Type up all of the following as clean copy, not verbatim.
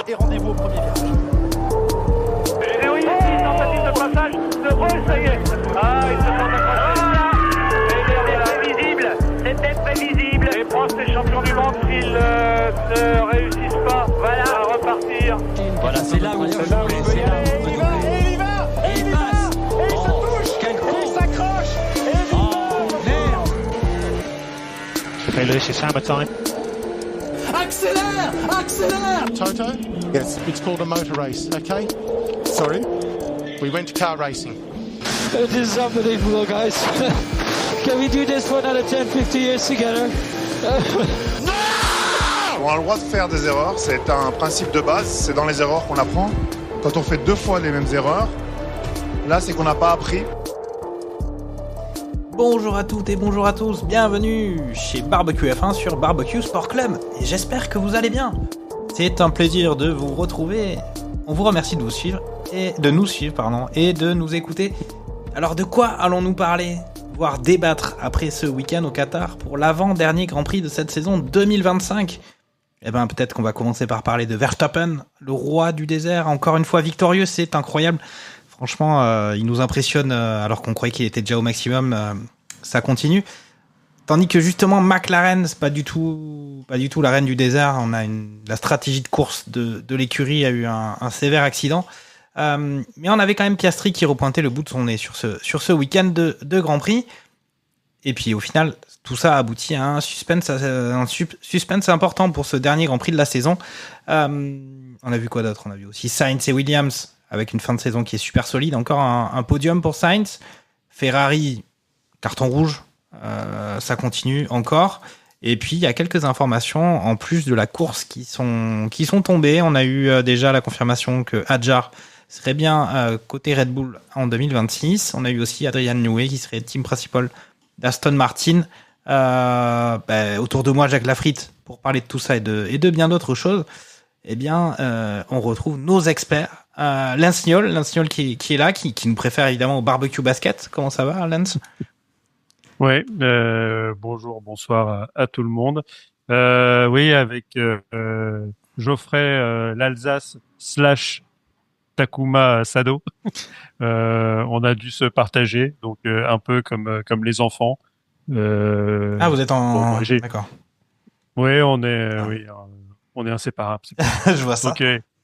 et rendez-vous au premier virage. J'ai réussi, tentative de passage de Paul, ça y est. Ah, il se tente d'accrocher. C'était prévisible, c'était prévisible. Les Prost est champion du monde s'ils ne réussissent pas. Voilà, à repartir. Voilà, c'est là où il faut jouer. Il y va, et il passe, et il se touche, et il s'accroche, et il Merde. Okay, Lewis, it's hammer time. accélère. Toto? Yes. It's called a motor race, okay? Sorry? We went to car racing. This is unbelievable, guys. Can we do this for another 10, 50 years together? On a le droit de faire des erreurs, c'est un principe de base, c'est dans les erreurs qu'on apprend. Quand on fait 2 fois les mêmes erreurs, là c'est qu'on n'a pas appris. Bonjour à toutes et bonjour à tous, bienvenue chez Barbecue F1 sur Barbecue Sport Club, et j'espère que vous allez bien. C'est un plaisir de vous retrouver, on vous remercie de nous suivre, et de nous écouter. Alors de quoi allons-nous parler, voire débattre après ce week-end au Qatar pour l'avant-dernier Grand Prix de cette saison 2025 ? Eh ben peut-être qu'on va commencer par parler de Verstappen, le roi du désert, encore une fois victorieux, c'est incroyable. Franchement, il nous impressionne alors qu'on croyait qu'il était déjà au maximum. Ça continue. Tandis que justement, McLaren, c'est pas du tout la reine du désert. On a la stratégie de course de l'écurie a eu un sévère accident. Mais on avait quand même Piastri qui repointait le bout de son nez sur ce week-end de Grand Prix. Et puis au final, tout ça aboutit à un suspense important pour ce dernier Grand Prix de la saison. On a vu quoi d'autre ? On a vu aussi Sainz et Williams avec une fin de saison qui est super solide. Encore un podium pour Sainz. Ferrari, carton rouge. Ça continue encore. Et puis, il y a quelques informations en plus de la course qui sont tombées. On a eu déjà la confirmation que Hadjar serait bien côté Red Bull en 2026. On a eu aussi Adrian Newey qui serait team principal d'Aston Martin. Autour de moi, Jacques Lafritte, pour parler de tout ça et de bien d'autres choses. Eh bien, on retrouve nos experts. Lance Niol qui est là, qui nous préfère évidemment au barbecue basket. Comment ça va, Lance ? Ouais, bonjour, bonsoir à tout le monde. Oui, avec Geoffrey, l'Alsace / Takuma Sado, on a dû se partager, donc un peu comme les enfants. Vous êtes en... Bon, D'accord. Oui, on est inséparables. Je vois ça. Donc,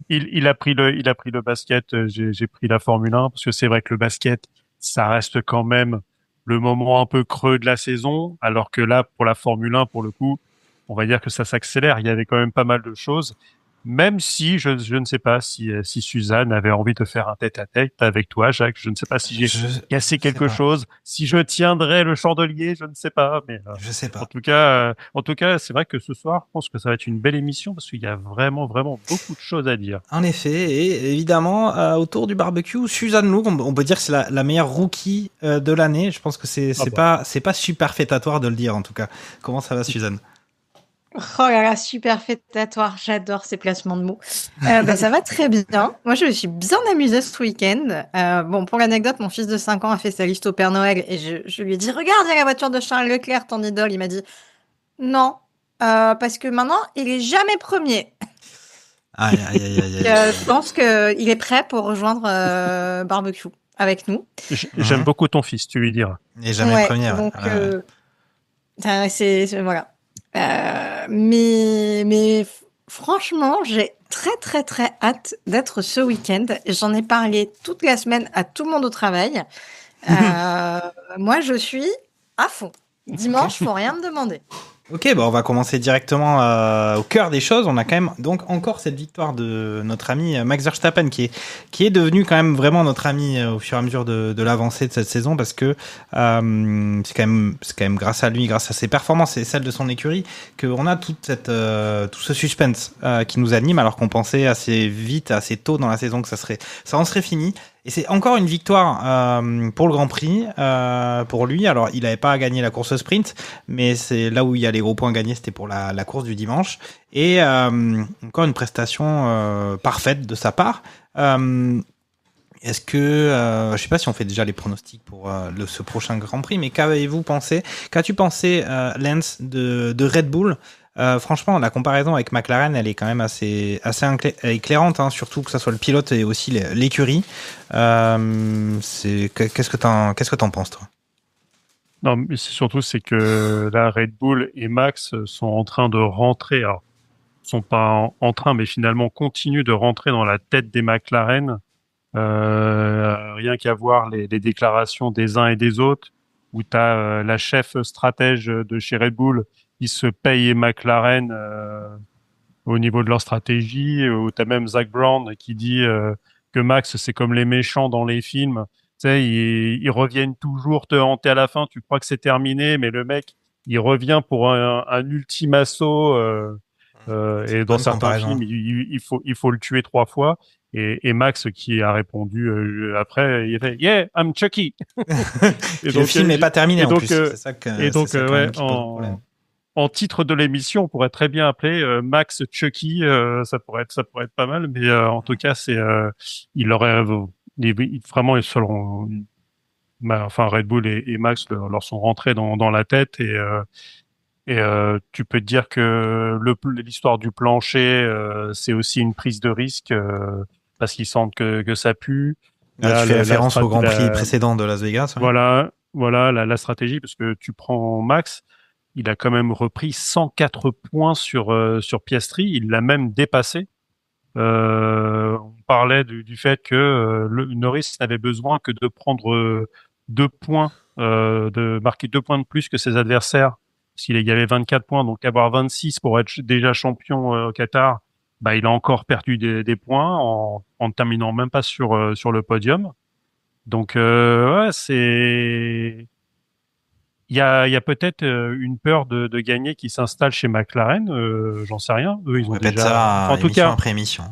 il a pris le basket, j'ai pris la Formule 1, parce que c'est vrai que le basket, ça reste quand même le moment un peu creux de la saison, alors que là, pour la Formule 1, pour le coup, on va dire que ça s'accélère. Il y avait quand même pas mal de choses, même si je ne sais pas si Suzanne avait envie de faire un tête-à-tête avec toi, Jacques. Je ne sais pas si j'ai cassé quelque chose, si je tiendrai le chandelier, je ne sais pas. Mais je sais pas. En tout cas, c'est vrai que ce soir, je pense que ça va être une belle émission parce qu'il y a vraiment, vraiment beaucoup de choses à dire. En effet, et évidemment, autour du barbecue, Suzanne Loug, on peut dire que c'est la meilleure rookie de l'année. Je pense que c'est pas superfétatoire de le dire en tout cas. Comment ça va, Suzanne ? Oh là là, superfétatoire, j'adore ces placements de mots. Ça va très bien. Moi, je me suis bien amusée ce week-end. Pour l'anecdote, mon fils de 5 ans a fait sa liste au Père Noël et je lui ai dit « Regarde, il y a la voiture de Charles Leclerc, ton idole ». Il m'a dit « Non, parce que maintenant, il est jamais premier ». Aïe. Je pense qu'il est prêt pour rejoindre Barbecue avec nous. J'aime beaucoup ton fils, tu lui diras. Et jamais premier. Donc, voilà. Mais franchement, j'ai très très très hâte d'être ce week-end. J'en ai parlé toute la semaine à tout le monde au travail. Moi, je suis à fond. Dimanche, faut rien me demander. Ok, on va commencer directement au cœur des choses. On a quand même donc encore cette victoire de notre ami Max Verstappen qui est devenu quand même vraiment notre ami au fur et à mesure de l'avancée de cette saison parce que c'est quand même grâce à lui, grâce à ses performances et celles de son écurie qu'on a tout ce suspense qui nous anime alors qu'on pensait assez vite, assez tôt dans la saison que ça en serait fini. Et c'est encore une victoire pour le Grand Prix, pour lui. Alors, il n'avait pas à gagner la course sprint, mais c'est là où il y a les gros points gagnés, c'était pour la course du dimanche. Et encore une prestation parfaite de sa part. Est-ce que, je sais pas si on fait déjà les pronostics pour ce prochain Grand Prix, mais qu'avez-vous pensé ? Qu'as-tu pensé, Lance, de Red Bull Franchement, la comparaison avec McLaren, elle est quand même assez éclairante, hein, surtout que ça soit le pilote et aussi l'écurie. Qu'est-ce que t'en penses, toi? Non, mais c'est que là, Red Bull et Max sont en train de rentrer. Alors, sont pas en train, mais finalement continuent de rentrer dans la tête des McLaren. Rien qu'à voir les déclarations des uns et des autres, où tu as la chef stratège de chez Red Bull qui se paye McLaren au niveau de leur stratégie, où tu as même Zak Brown qui dit que Max, c'est comme les méchants dans les films. Tu sais, ils reviennent toujours te hanter à la fin, tu crois que c'est terminé, mais le mec, il revient pour un ultime assaut. Et dans certains films, il faut le tuer 3 fois. Et Max qui a répondu après, il a fait Yeah, I'm Chucky. Et donc, le film n'est pas terminé en plus. C'est ça en titre de l'émission, on pourrait très bien appeler Max Chucky. Ça pourrait être pas mal, mais en tout cas, il aurait vraiment ils seront. Enfin, Red Bull et Max leur sont rentrés dans la tête et tu peux te dire que l'histoire du plancher, c'est aussi une prise de risque parce qu'ils sentent que ça pue. Là, tu fais référence au Grand Prix précédent de Las Vegas. Ouais. Voilà la stratégie, parce que tu prends Max, il a quand même repris 104 points sur Piastri, il l'a même dépassé. On parlait du fait que Norris n'avait besoin que de prendre 2 points, de marquer 2 points de plus que ses adversaires. S'il y avait 24 points, donc avoir 26 pour être déjà champion au Qatar, bah, il a encore perdu des points en ne terminant même pas sur le podium. Donc, ouais, il y a peut-être une peur de gagner qui s'installe chez McLaren, j'en sais rien. Eux, ils ont déjà. Ça, en tout cas, après émission.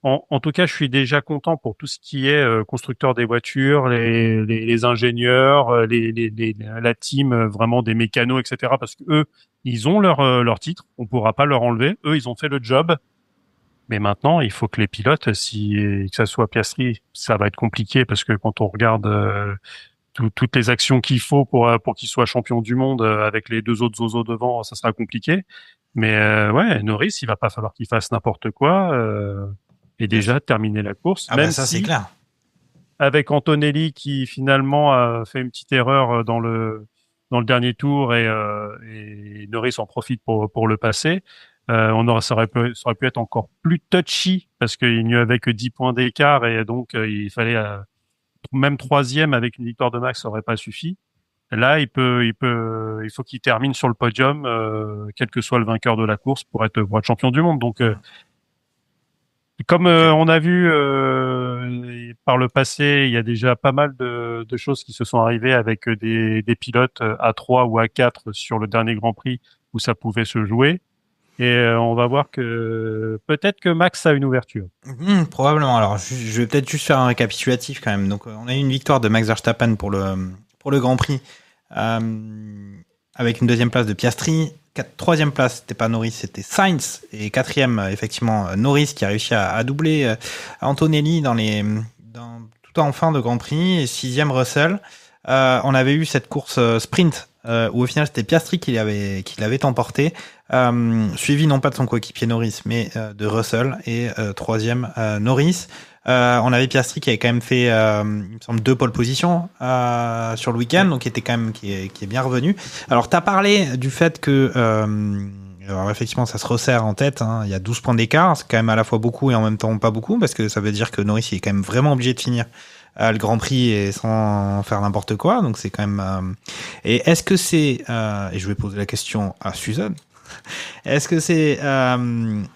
En tout cas, je suis déjà content pour tout ce qui est constructeur des voitures, les ingénieurs, la team vraiment des mécanos, etc. Parce que eux, ils ont leur titre, on pourra pas leur enlever. Eux, ils ont fait le job. Mais maintenant, il faut que les pilotes, que ça soit Piastri, ça va être compliqué parce que quand on regarde toutes les actions qu'il faut pour qu'il soit champion du monde avec les 2 autres zozos devant, ça sera compliqué. Mais ouais, Norris, il va pas falloir qu'il fasse n'importe quoi. Et déjà terminer la course. Ah même ça c'est clair. Avec Antonelli qui finalement a fait une petite erreur dans le dernier tour et Norris en profite pour le passer. Ça aurait pu être encore plus touchy parce qu'il n'y avait que 10 points d'écart et donc il fallait même 3e avec une victoire de Max, ça aurait pas suffi. Là, il faut qu'il termine sur le podium, quel que soit le vainqueur de la course pour être champion du monde. Donc comme on a vu par le passé, il y a déjà pas mal de choses qui se sont arrivées avec des pilotes à 3 ou à 4 sur le dernier Grand Prix où ça pouvait se jouer. Et on va voir que peut-être que Max a une ouverture. Probablement. Alors, je vais peut-être juste faire un récapitulatif quand même. Donc, on a eu une victoire de Max Verstappen pour le Grand Prix avec une 2e place de Piastri. 3e place, c'était pas Norris, c'était Sainz. Et 4e, effectivement, Norris qui a réussi à doubler Antonelli tout en fin de Grand Prix. Et 6e, Russell. On avait eu cette course sprint où au final c'était Piastri qui l'avait emporté, suivi non pas de son coéquipier Norris mais de Russell, et 3e Norris. On avait Piastri qui avait quand même fait il me semble 2 pole positions sur le week-end, donc qui est bien revenu. Alors t'as parlé du fait que alors effectivement ça se resserre en tête, hein, il y a 12 points d'écart, c'est quand même à la fois beaucoup et en même temps pas beaucoup, parce que ça veut dire que Norris il est quand même vraiment obligé de finir le Grand Prix et sans faire n'importe quoi, donc c'est quand même et est-ce que c'est et je vais poser la question à Suzanne, est-ce que c'est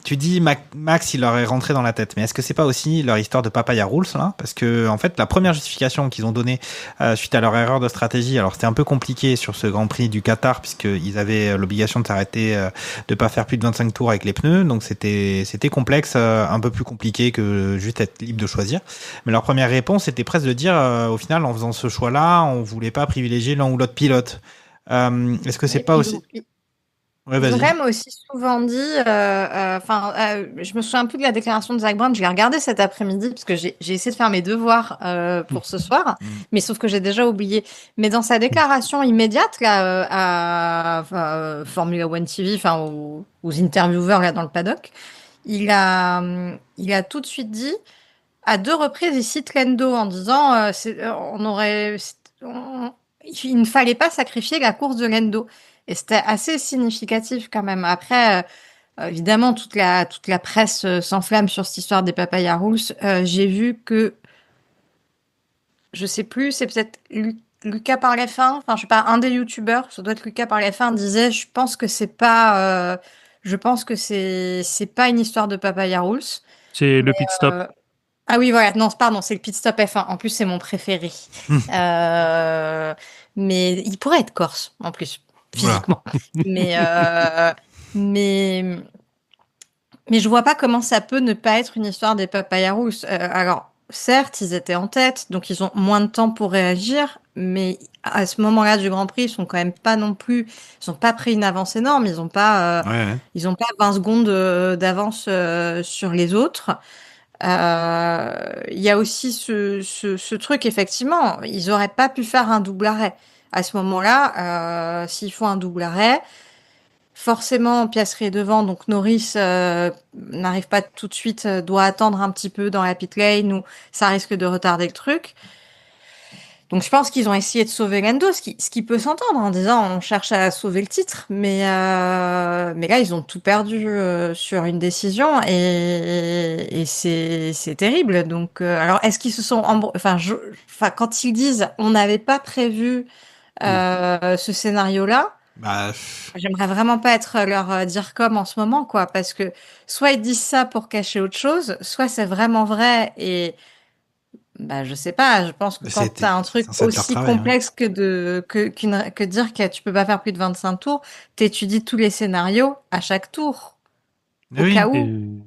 tu dis Max il leur est rentré dans la tête, mais est-ce que c'est pas aussi leur histoire de Papaya Rules là, parce que en fait la première justification qu'ils ont donnée suite à leur erreur de stratégie, alors c'était un peu compliqué sur ce Grand Prix du Qatar puisqu'ils avaient l'obligation de s'arrêter, de pas faire plus de 25 tours avec les pneus, donc c'était complexe, un peu plus compliqué que juste être libre de choisir. Mais leur première réponse était presque de dire au final en faisant ce choix là on voulait pas privilégier l'un ou l'autre pilote. Est-ce que c'est pas aussi Ouais, vas-y. Vrem aussi souvent dit, je me souviens plus de la déclaration de Zach Brown, je l'ai regardé cet après-midi parce que j'ai essayé de faire mes devoirs pour ce soir, mais sauf que j'ai déjà oublié. Mais dans sa déclaration immédiate là, Formula One TV, enfin aux intervieweurs là dans le paddock, il a tout de suite dit, à 2 reprises, il cite Lando en disant, il ne fallait pas sacrifier la course de Lando. Et c'était assez significatif quand même. Après, évidemment, toute la presse s'enflamme sur cette histoire des Papaya Rules. J'ai vu que, je sais plus, c'est peut-être Lucas par les fins. Enfin, je sais pas, un des youtubeurs, ça doit être Lucas par les fins, disait, je pense que c'est pas une histoire de Papaya Rules. C'est le pit stop. Ah oui, voilà, non, pardon, c'est le pit stop F1. En plus, c'est mon préféré. Mais il pourrait être corse, en plus, physiquement. Voilà. mais je vois pas comment ça peut ne pas être une histoire des Papaya Rules. Alors, certes, ils étaient en tête, donc ils ont moins de temps pour réagir, mais à ce moment-là du Grand Prix, ils sont quand même pas non plus, ils ont pas pris une avance énorme, ils ont pas 20 secondes d'avance sur les autres. Il y a aussi ce truc, effectivement, ils auraient pas pu faire un double arrêt. À ce moment-là, s'ils font un double arrêt, forcément, Piastri est devant, donc Norris n'arrive pas tout de suite, doit attendre un petit peu dans la pit lane, ou ça risque de retarder le truc. Donc je pense qu'ils ont essayé de sauver Lando, ce qui peut s'entendre en disant on cherche à sauver le titre, mais là ils ont tout perdu sur une décision et c'est terrible. Donc alors est-ce qu'ils se sont quand ils disent on n'avait pas prévu ce scénario-là, j'aimerais vraiment pas être leur dire comme en ce moment quoi, parce que soit ils disent ça pour cacher autre chose, soit c'est vraiment vrai et je sais pas, je pense que quand t'as un truc aussi complexe que dire que tu peux pas faire plus de 25 tours, t'étudies tous les scénarios à chaque tour. Au cas où.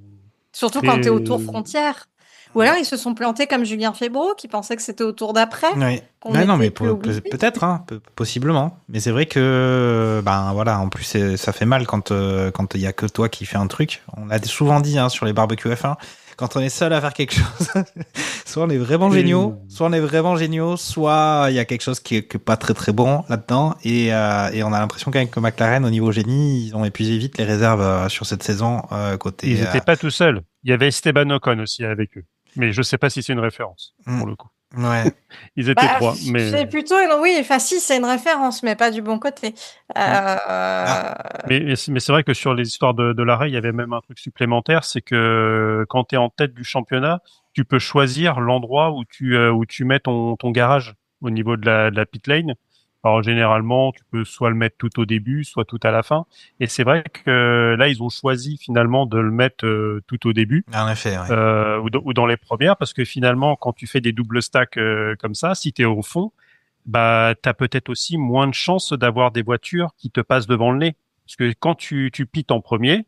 Surtout quand t'es au tour frontière. Ou alors ils se sont plantés comme Julien Febvreau qui pensait que c'était au tour d'après. Oui. Peut-être, hein, possiblement. Mais c'est vrai que, en plus ça fait mal quand il y a que toi qui fais un truc. On a souvent dit sur les barbecues F1. Quand on est seul à faire quelque chose, soit on est vraiment géniaux, soit il y a quelque chose qui est pas très très bon là-dedans, et on a l'impression qu'avec McLaren, au niveau génie, ils ont épuisé vite les réserves sur cette saison côté. Ils n'étaient pas tout seuls. Il y avait Esteban Ocon aussi avec eux, mais je sais pas si c'est une référence pour le coup. Ouais. Ils étaient 3, mais c'est plutôt si c'est une référence, mais pas du bon côté. Mais c'est vrai que sur les histoires de l'arrêt, il y avait même un truc supplémentaire, c'est que quand tu es en tête du championnat, tu peux choisir l'endroit où tu mets ton garage au niveau de la pit lane. Alors généralement, tu peux soit le mettre tout au début, soit tout à la fin. Et c'est vrai que là, ils ont choisi finalement de le mettre tout au début, en effet, ouais. ou dans les premières, parce que finalement, quand tu fais des doubles stacks comme ça, si tu es au fond, t'as peut-être aussi moins de chances d'avoir des voitures qui te passent devant le nez. Parce que quand tu pites en premier,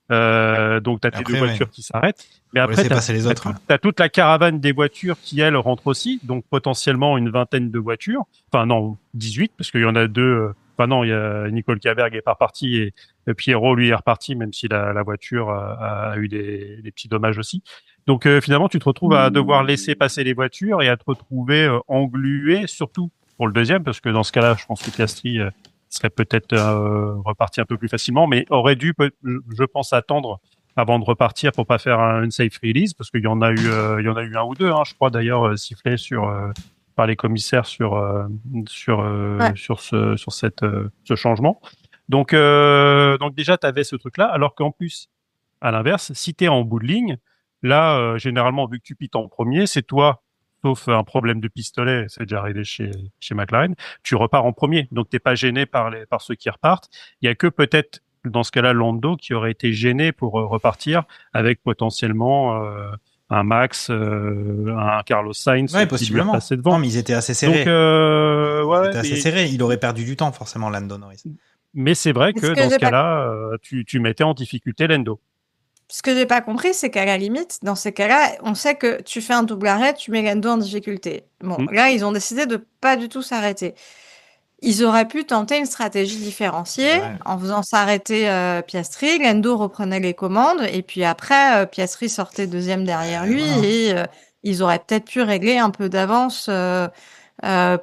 donc t'as tes deux voitures qui s'arrêtent, mais après t'as toute la caravane des voitures qui elles rentrent aussi, donc potentiellement une vingtaine de voitures. Enfin non, 18 parce qu'il y en a deux. Enfin non, il y a Nicole Caberg est pas reparti et Pierrot lui est reparti, même si la voiture a eu des petits dommages aussi. Donc finalement tu te retrouves à devoir laisser passer les voitures et à te retrouver englué, surtout pour le deuxième, parce que dans ce cas-là, je pense que Piastri serait peut-être reparti un peu plus facilement, mais aurait dû, je pense, attendre avant de repartir pour pas faire une safe release, parce qu'il y en a eu un ou deux, je crois d'ailleurs sifflé par les commissaires sur ce changement. Donc déjà tu avais ce truc-là, alors qu'en plus, à l'inverse, si tu es en bout de ligne, là généralement vu que tu pites en premier, c'est toi. Sauf un problème de pistolet, c'est déjà arrivé chez McLaren, tu repars en premier. Donc, t'es pas gêné par ceux qui repartent. Il y a que peut-être, dans ce cas-là, Lando qui aurait été gêné pour repartir avec potentiellement un Max, un Carlos Sainz qui lui passait devant. Non, mais ils étaient assez serrés. Donc, assez serrés. Il aurait perdu du temps, forcément, Lando Norris. Mais c'est vrai que dans ce cas-là, tu mettais en difficulté Lando. Ce que j'ai pas compris, c'est qu'à la limite, dans ces cas-là, on sait que tu fais un double arrêt, tu mets Lando en difficulté. Bon, là, ils ont décidé de pas du tout s'arrêter. ils auraient pu tenter une stratégie différenciée en faisant s'arrêter Piastri. Lando reprenait les commandes et puis après, Piastri sortait deuxième derrière lui et ils auraient peut-être pu régler un peu d'avance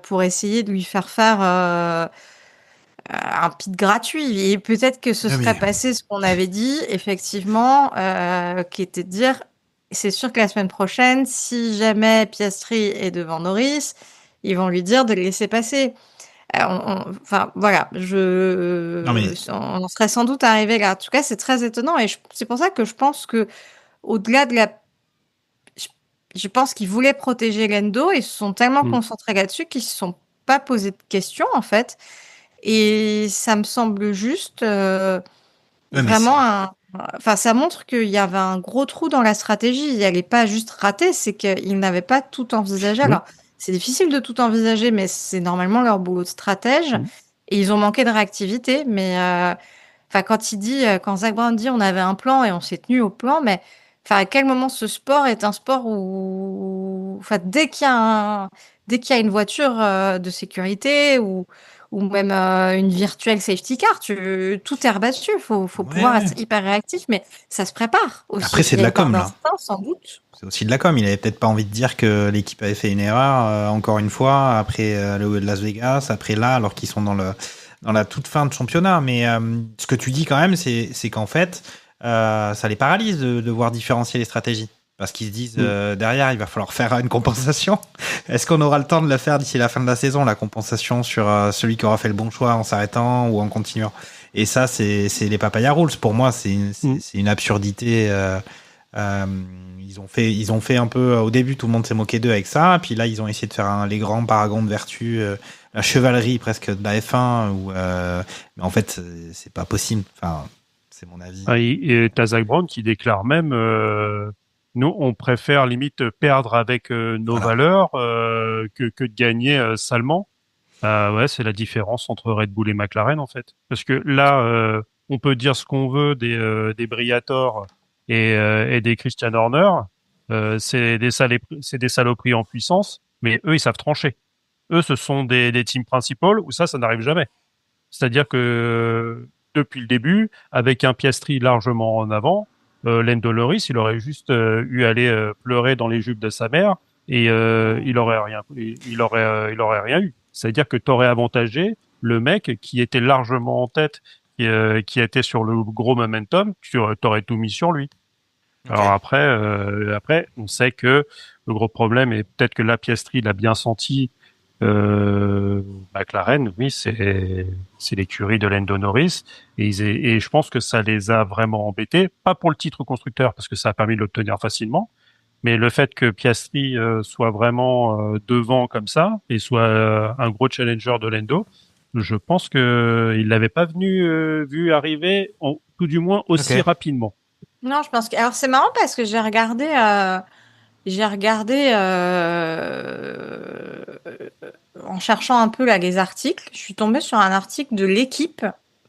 pour essayer de lui faire un pit gratuit. Et peut-être que ce serait passé ce qu'on avait dit, effectivement, qui était de dire, c'est sûr que la semaine prochaine, si jamais Piastri est devant Norris, ils vont lui dire de le laisser passer. Enfin, voilà, on en serait sans doute arrivé là. En tout cas, c'est très étonnant et c'est pour ça que je pense que, au-delà de je pense qu'ils voulaient protéger Lando et se sont tellement concentrés là-dessus qu'ils se sont pas posé de questions, en fait. Et ça me semble juste vraiment enfin, ça montre qu'il y avait un gros trou dans la stratégie. Elle n'est pas juste ratée, c'est qu'ils n'avaient pas tout envisagé. Alors, c'est difficile de tout envisager, mais c'est normalement leur boulot de stratège. Et ils ont manqué de réactivité. Mais enfin, quand Zak Brown dit on avait un plan et on s'est tenu au plan, mais enfin, à quel moment ce sport est un sport où, enfin, dès qu'il y a une voiture de sécurité ou même une virtuelle safety car, tout est rebattu. Faut pouvoir être hyper réactif, mais ça se prépare aussi. Après, c'est de la com, là. Sans doute. C'est aussi de la com. Il avait peut-être pas envie de dire que l'équipe avait fait une erreur, encore une fois, après le Las Vegas, après là, alors qu'ils sont dans la toute fin de championnat. Mais ce que tu dis quand même, c'est qu'en fait, ça les paralyse de voir différencier les stratégies. Parce qu'ils se disent, derrière, il va falloir faire une compensation. Est-ce qu'on aura le temps de la faire d'ici la fin de la saison, la compensation sur celui qui aura fait le bon choix en s'arrêtant ou en continuant? Et ça, c'est les papaya rules. Pour moi, c'est une absurdité. Ils ont fait un peu, au début, tout le monde s'est moqué d'eux avec ça. Puis là, ils ont essayé de faire les grands paragons de vertu, la chevalerie presque de la F1. Mais en fait, c'est pas possible. Enfin, c'est mon avis. Et t'as Zak Brown qui déclare même... nous, on préfère limite perdre avec nos valeurs que de gagner salement. Ouais, c'est la différence entre Red Bull et McLaren en fait. Parce que là, on peut dire ce qu'on veut des Briatore et des Christian Horner. C'est des saloperies en puissance, mais eux, ils savent trancher. Eux, ce sont des teams principaux où ça n'arrive jamais. C'est-à-dire que depuis le début, avec un Piastri largement en avant, Lando Norris, il aurait juste eu à aller pleurer dans les jupes de sa mère et il aurait rien eu. C'est-à-dire que t'aurais avantagé le mec qui était largement en tête, qui était sur le gros momentum, t'aurais tout mis sur lui. Okay. Alors après, on sait que le gros problème est peut-être que la Piastri l'a bien senti. McLaren, oui, c'est l'écurie de Lando Norris et je pense que ça les a vraiment embêtés, pas pour le titre constructeur parce que ça a permis de l'obtenir facilement, mais le fait que Piastri soit vraiment devant comme ça et soit un gros challenger de Lando, je pense que il l'avait pas vu arriver, tout du moins aussi rapidement. Non, je pense que alors c'est marrant parce que j'ai regardé en cherchant un peu là les articles, je suis tombée sur un article de l'équipe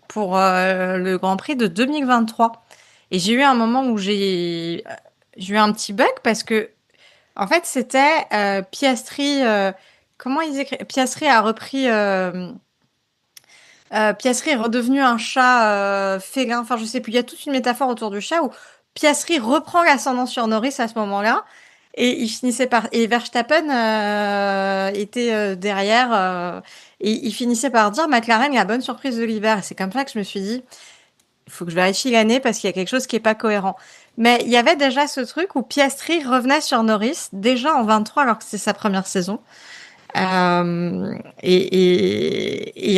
pour le Grand Prix de 2023 et j'ai eu un moment où j'ai eu un petit bug parce que en fait c'était Piastri comment ils écrivent Piastri a repris Piastri est redevenu un chat félin, enfin je sais plus, il y a toute une métaphore autour du chat où Piastri reprend l'ascendant sur Norris à ce moment-là. Et il finissait et Verstappen était derrière et il finissait par dire McLaren la bonne surprise de l'hiver. Et c'est comme ça que je me suis dit il faut que je vérifie l'année parce qu'il y a quelque chose qui est pas cohérent. Mais il y avait déjà ce truc où Piastri revenait sur Norris déjà en 23 alors que c'est sa première saison. Et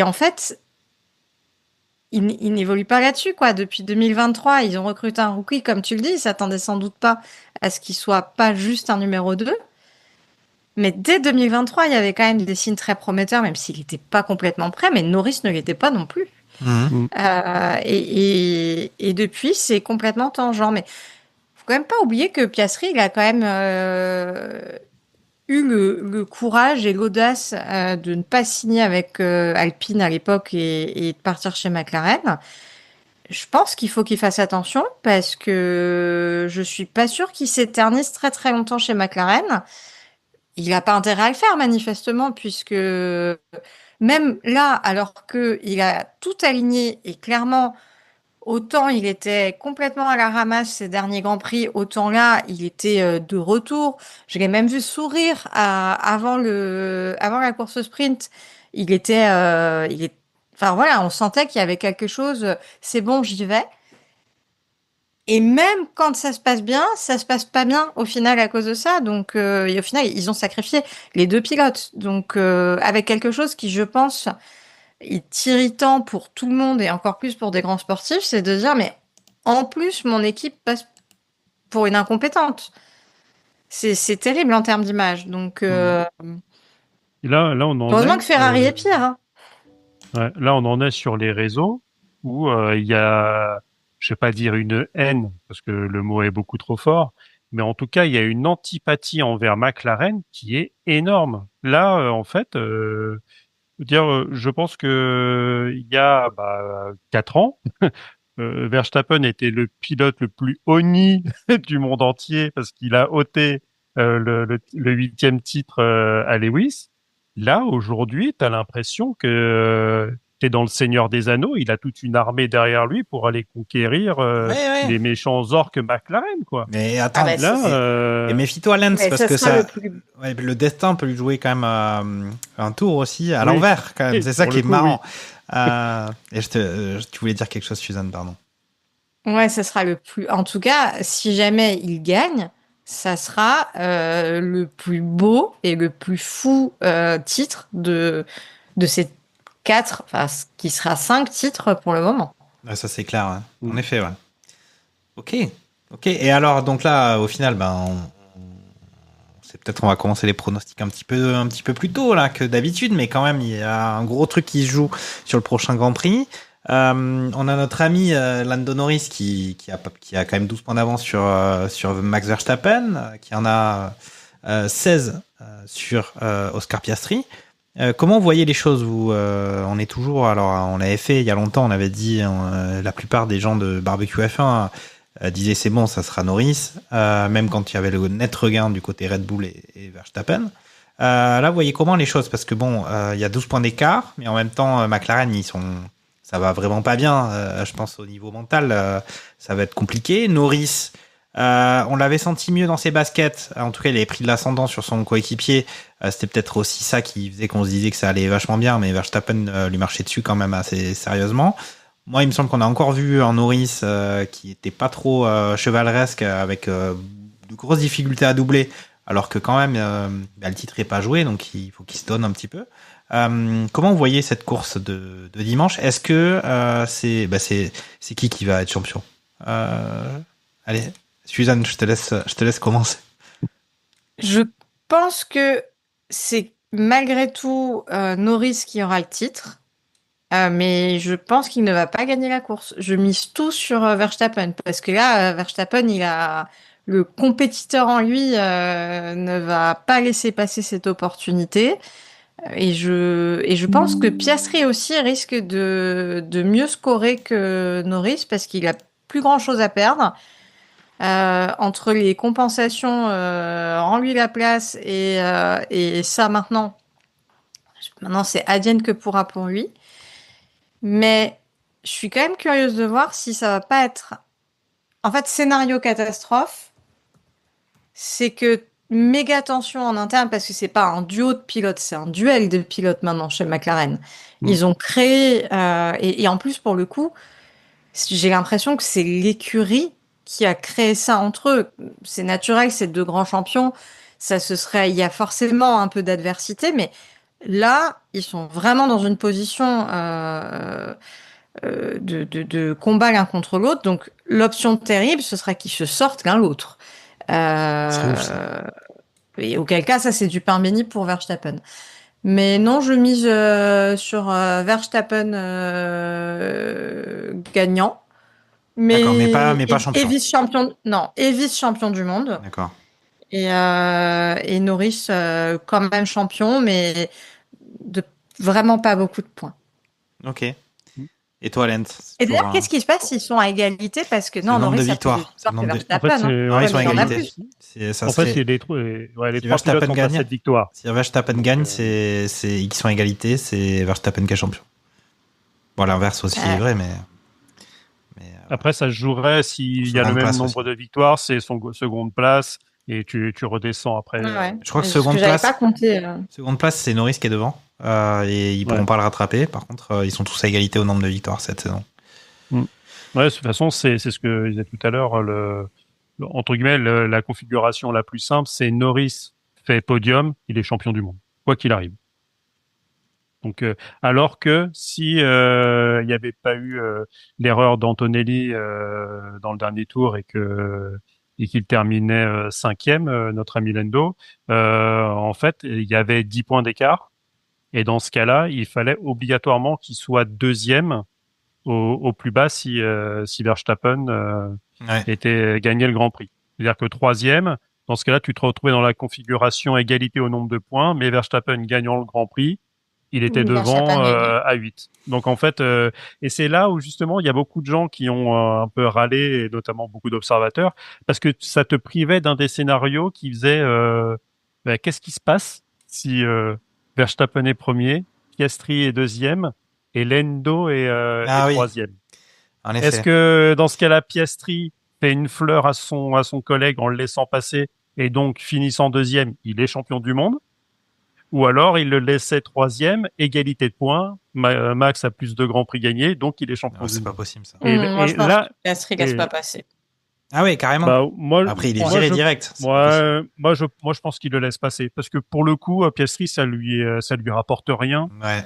en fait il n'évolue pas là-dessus, quoi. Depuis 2023, ils ont recruté un rookie, comme tu le dis, ils s'attendaient sans doute pas à ce qu'il soit pas juste un numéro 2. Mais dès 2023, il y avait quand même des signes très prometteurs, même s'il n'était pas complètement prêt, mais Norris ne l'était pas non plus. Et depuis, c'est complètement tangent. Mais faut quand même pas oublier que Piastri, il a quand même eu le courage et l'audace de ne pas signer avec Alpine à l'époque et de partir chez McLaren. Je pense qu'il faut qu'il fasse attention parce que je suis pas sûre qu'il s'éternise très très longtemps chez McLaren. Il n'a pas intérêt à le faire manifestement puisque même là, alors qu'il a tout aligné et clairement, autant il était complètement à la ramasse ces derniers Grands Prix, autant là, il était de retour. Je l'ai même vu sourire avant la course sprint. Enfin voilà, on sentait qu'il y avait quelque chose. C'est bon, j'y vais. Et même quand ça se passe bien, ça se passe pas bien au final à cause de ça. Donc, et au final, ils ont sacrifié les 2 pilotes. Donc, avec quelque chose qui, je pense, est irritant pour tout le monde et encore plus pour des grands sportifs, c'est de dire, mais en plus, mon équipe passe pour une incompétente. C'est terrible en termes d'image. Donc, Et là, on en heureusement est. que Ferrari est pire. Hein. Ouais, là, on en est sur les réseaux où il y a, je vais pas dire une haine parce que le mot est beaucoup trop fort, mais en tout cas, il y a une antipathie envers McLaren qui est énorme. Là, en fait, je pense que il y a 4 ans, Verstappen était le pilote le plus honni du monde entier parce qu'il a ôté le 8e titre à Lewis. Là, aujourd'hui, tu as l'impression que tu es dans le Seigneur des Anneaux, il a toute une armée derrière lui pour aller conquérir les méchants orques McLaren, quoi. Mais attends, Ah bah, là, et méfie-toi, Lens, mais parce ça que sera ça, le plus- ouais, le destin peut lui jouer quand même un tour aussi à l'envers, quand même. Oui, C'est ça pour qui est le coup, marrant. Et tu voulais dire quelque chose, Suzanne, pardon. Ouais, ça sera le plus. En tout cas, si jamais il gagne, ça sera le plus beau et le plus fou titre de ces 4, enfin, ce qui sera 5 titres pour le moment. Ouais, ça, c'est clair, ouais. En effet, ouais. Ok. Et alors, donc là, au final, on va commencer les pronostics un petit peu plus tôt là que d'habitude, mais quand même, il y a un gros truc qui se joue sur le prochain Grand Prix. On a notre ami Lando Norris qui a quand même 12 points d'avance sur Max Verstappen, qui en a 16 sur Oscar Piastri. Comment vous voyez les choses, vous on est toujours, alors on l'avait fait il y a longtemps, on avait dit la plupart des gens de Barbecue F1 disaient c'est bon, ça sera Norris, même quand il y avait le net regain du côté Red Bull et Verstappen. Là, vous voyez comment les choses, parce que bon, il y a 12 points d'écart, mais en même temps, McLaren, ça va vraiment pas bien, je pense au niveau mental, ça va être compliqué. Norris, on l'avait senti mieux dans ses baskets, en tout cas il avait pris de l'ascendant sur son coéquipier, c'était peut-être aussi ça qui faisait qu'on se disait que ça allait vachement bien, mais Verstappen lui marchait dessus quand même assez sérieusement. Moi il me semble qu'on a encore vu un Norris qui était pas trop chevaleresque, avec de grosses difficultés à doubler, alors que quand même le titre est pas joué, donc il faut qu'il se donne un petit peu. Comment vous voyez cette course de dimanche? Est-ce que c'est qui va être champion? Allez, Suzanne, je te laisse commencer. Je pense que c'est malgré tout Norris qui aura le titre, mais je pense qu'il ne va pas gagner la course. Je mise tout sur Verstappen, parce que là, Verstappen, il a le compétiteur en lui ne va pas laisser passer cette opportunité. Et je pense que Piastri aussi risque de mieux scorer que Norris, parce qu'il a plus grand chose à perdre. Entre les compensations, rend lui la place et ça maintenant c'est advienne que pourra pour lui. Mais je suis quand même curieuse de voir si ça va pas être, en fait, scénario catastrophe, c'est que méga tension en interne, parce que c'est pas un duo de pilotes, c'est un duel de pilotes maintenant chez McLaren. Ils ont créé et en plus pour le coup, j'ai l'impression que c'est l'écurie qui a créé ça entre eux. C'est naturel, c'est 2 grands champions. Il y a forcément un peu d'adversité, mais là, ils sont vraiment dans une position de combat l'un contre l'autre. Donc, l'option terrible, ce sera qu'ils se sortent l'un l'autre. Et auquel cas, ça, c'est du pain béni pour Verstappen. Mais non, je mise sur Verstappen gagnant. D'accord, mais pas champion. Et vice-champion, non, et vice-champion du monde. D'accord. Et Norris quand même champion, mais de vraiment pas beaucoup de points. Ok. Et toi, Lens? Et d'ailleurs, qu'est-ce qui se passe s'ils sont à égalité? Parce que non, nombre de Norris a plus de victoires. victoires que En fait, Verstappen. ils sont à mais il en a égalité. plus. C'est les trois pilotes Verstappen ont gagne. 7 victoires. Si Verstappen gagne, ils sont à égalité, c'est Verstappen qui est champion. Bon, l'inverse aussi est vrai, mais Après, ça se jouerait s'il y a le Seconde même place nombre aussi. de victoires, c'est son seconde place et tu redescends après. Ouais. je crois que Mais seconde j'avais place, pas compté. seconde place, c'est Norris qui est devant. Et ils pourront pas le rattraper. Par contre, ils sont tous à égalité au nombre de victoires cette saison. Ouais, de toute façon, c'est ce que je disais tout à l'heure. Entre guillemets, la configuration la plus simple, c'est Norris fait podium, il est champion du monde, quoi qu'il arrive. Donc, alors que si il n'y avait pas eu l'erreur d'Antonelli dans le dernier tour et qu'il terminait cinquième, notre ami Lando, en fait, il y avait 10 points d'écart. Et dans ce cas-là, il fallait obligatoirement qu'il soit deuxième au plus bas si Verstappen était gagné le Grand Prix. C'est-à-dire que troisième, dans ce cas-là, tu te retrouvais dans la configuration égalité au nombre de points, mais Verstappen gagnant le Grand Prix, il était devant à 8. Donc en fait, et c'est là où justement il y a beaucoup de gens qui ont un peu râlé, et notamment beaucoup d'observateurs, parce que ça te privait d'un des scénarios qui faisait qu'est-ce qui se passe si Verstappen est premier, Piastri est deuxième et Lando est troisième. En effet. Est-ce que dans ce cas-là, Piastri fait une fleur à son collègue en le laissant passer et donc finissant deuxième, il est champion du monde? Ou alors il le laissait troisième, égalité de points, Max a plus de grands prix gagnés, donc il est champion du monde. C'est pas possible ça. Moi, je pense que Piastri laisse pas passer. Ah oui, carrément. Après, il est viré direct. Moi, je pense qu'il le laisse passer parce que pour le coup, Piastri, ça lui rapporte rien. Ouais.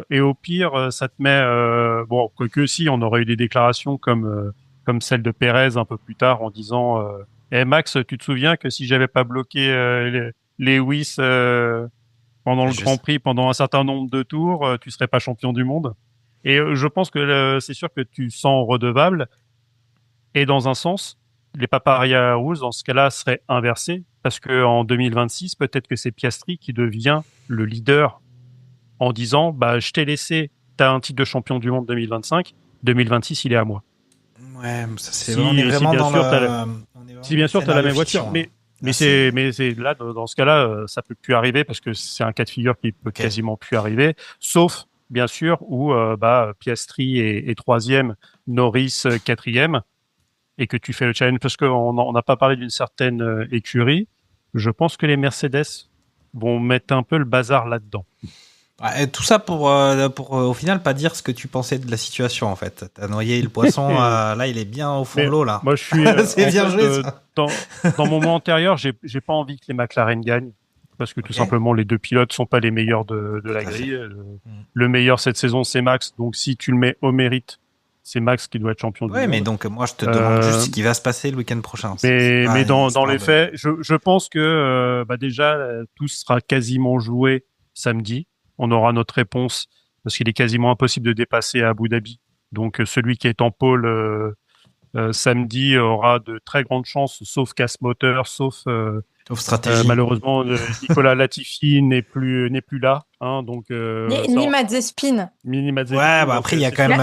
Et au pire, ça te met bon, quoique si, on aurait eu des déclarations comme celle de Pérez un peu plus tard en disant Max, tu te souviens que si j'avais pas bloqué Lewis pendant le Grand Prix, pendant un certain nombre de tours, tu serais pas champion du monde. Et je pense que c'est sûr que tu sens redevable. Et dans un sens, les paparia rules, dans ce cas-là, seraient inversés parce que en 2026, peut-être que c'est Piastri qui devient le leader en disant je t'ai laissé, t'as un titre de champion du monde 2025, 2026 il est à moi. Ouais, ça c'est on est vraiment si bien sûr t'as la même voiture, mais c'est là dans ce cas-là ça peut plus arriver parce que c'est un cas de figure qui peut quasiment plus arriver, sauf bien sûr où Piastri est troisième, Norris quatrième et que tu fais le challenge parce qu'on n'a pas parlé d'une certaine écurie. Je pense que les Mercedes vont mettre un peu le bazar là-dedans. Et tout ça pour au final pas dire ce que tu pensais de la situation en fait. T'as noyé le poisson, là il est bien au fond de l'eau là. Moi je suis c'est bien joué ça. Dans mon moment antérieur, j'ai pas envie que les McLaren gagnent parce que tout simplement les deux pilotes sont pas les meilleurs de la grille. Le meilleur cette saison c'est Max, donc si tu le mets au mérite, c'est Max qui doit être champion du monde. Ouais, mais donc moi je te demande juste ce qui va se passer le week-end prochain. Mais dans les faits, je pense que déjà tout sera quasiment joué samedi. On aura notre réponse parce qu'il est quasiment impossible de dépasser à Abu Dhabi. Donc celui qui est en pôle samedi aura de très grandes chances, sauf casse moteur, sauf stratégie. Malheureusement, Nicolas Latifi n'est plus là. Hein, donc ni Mazepin. Ouais, après il y a quand même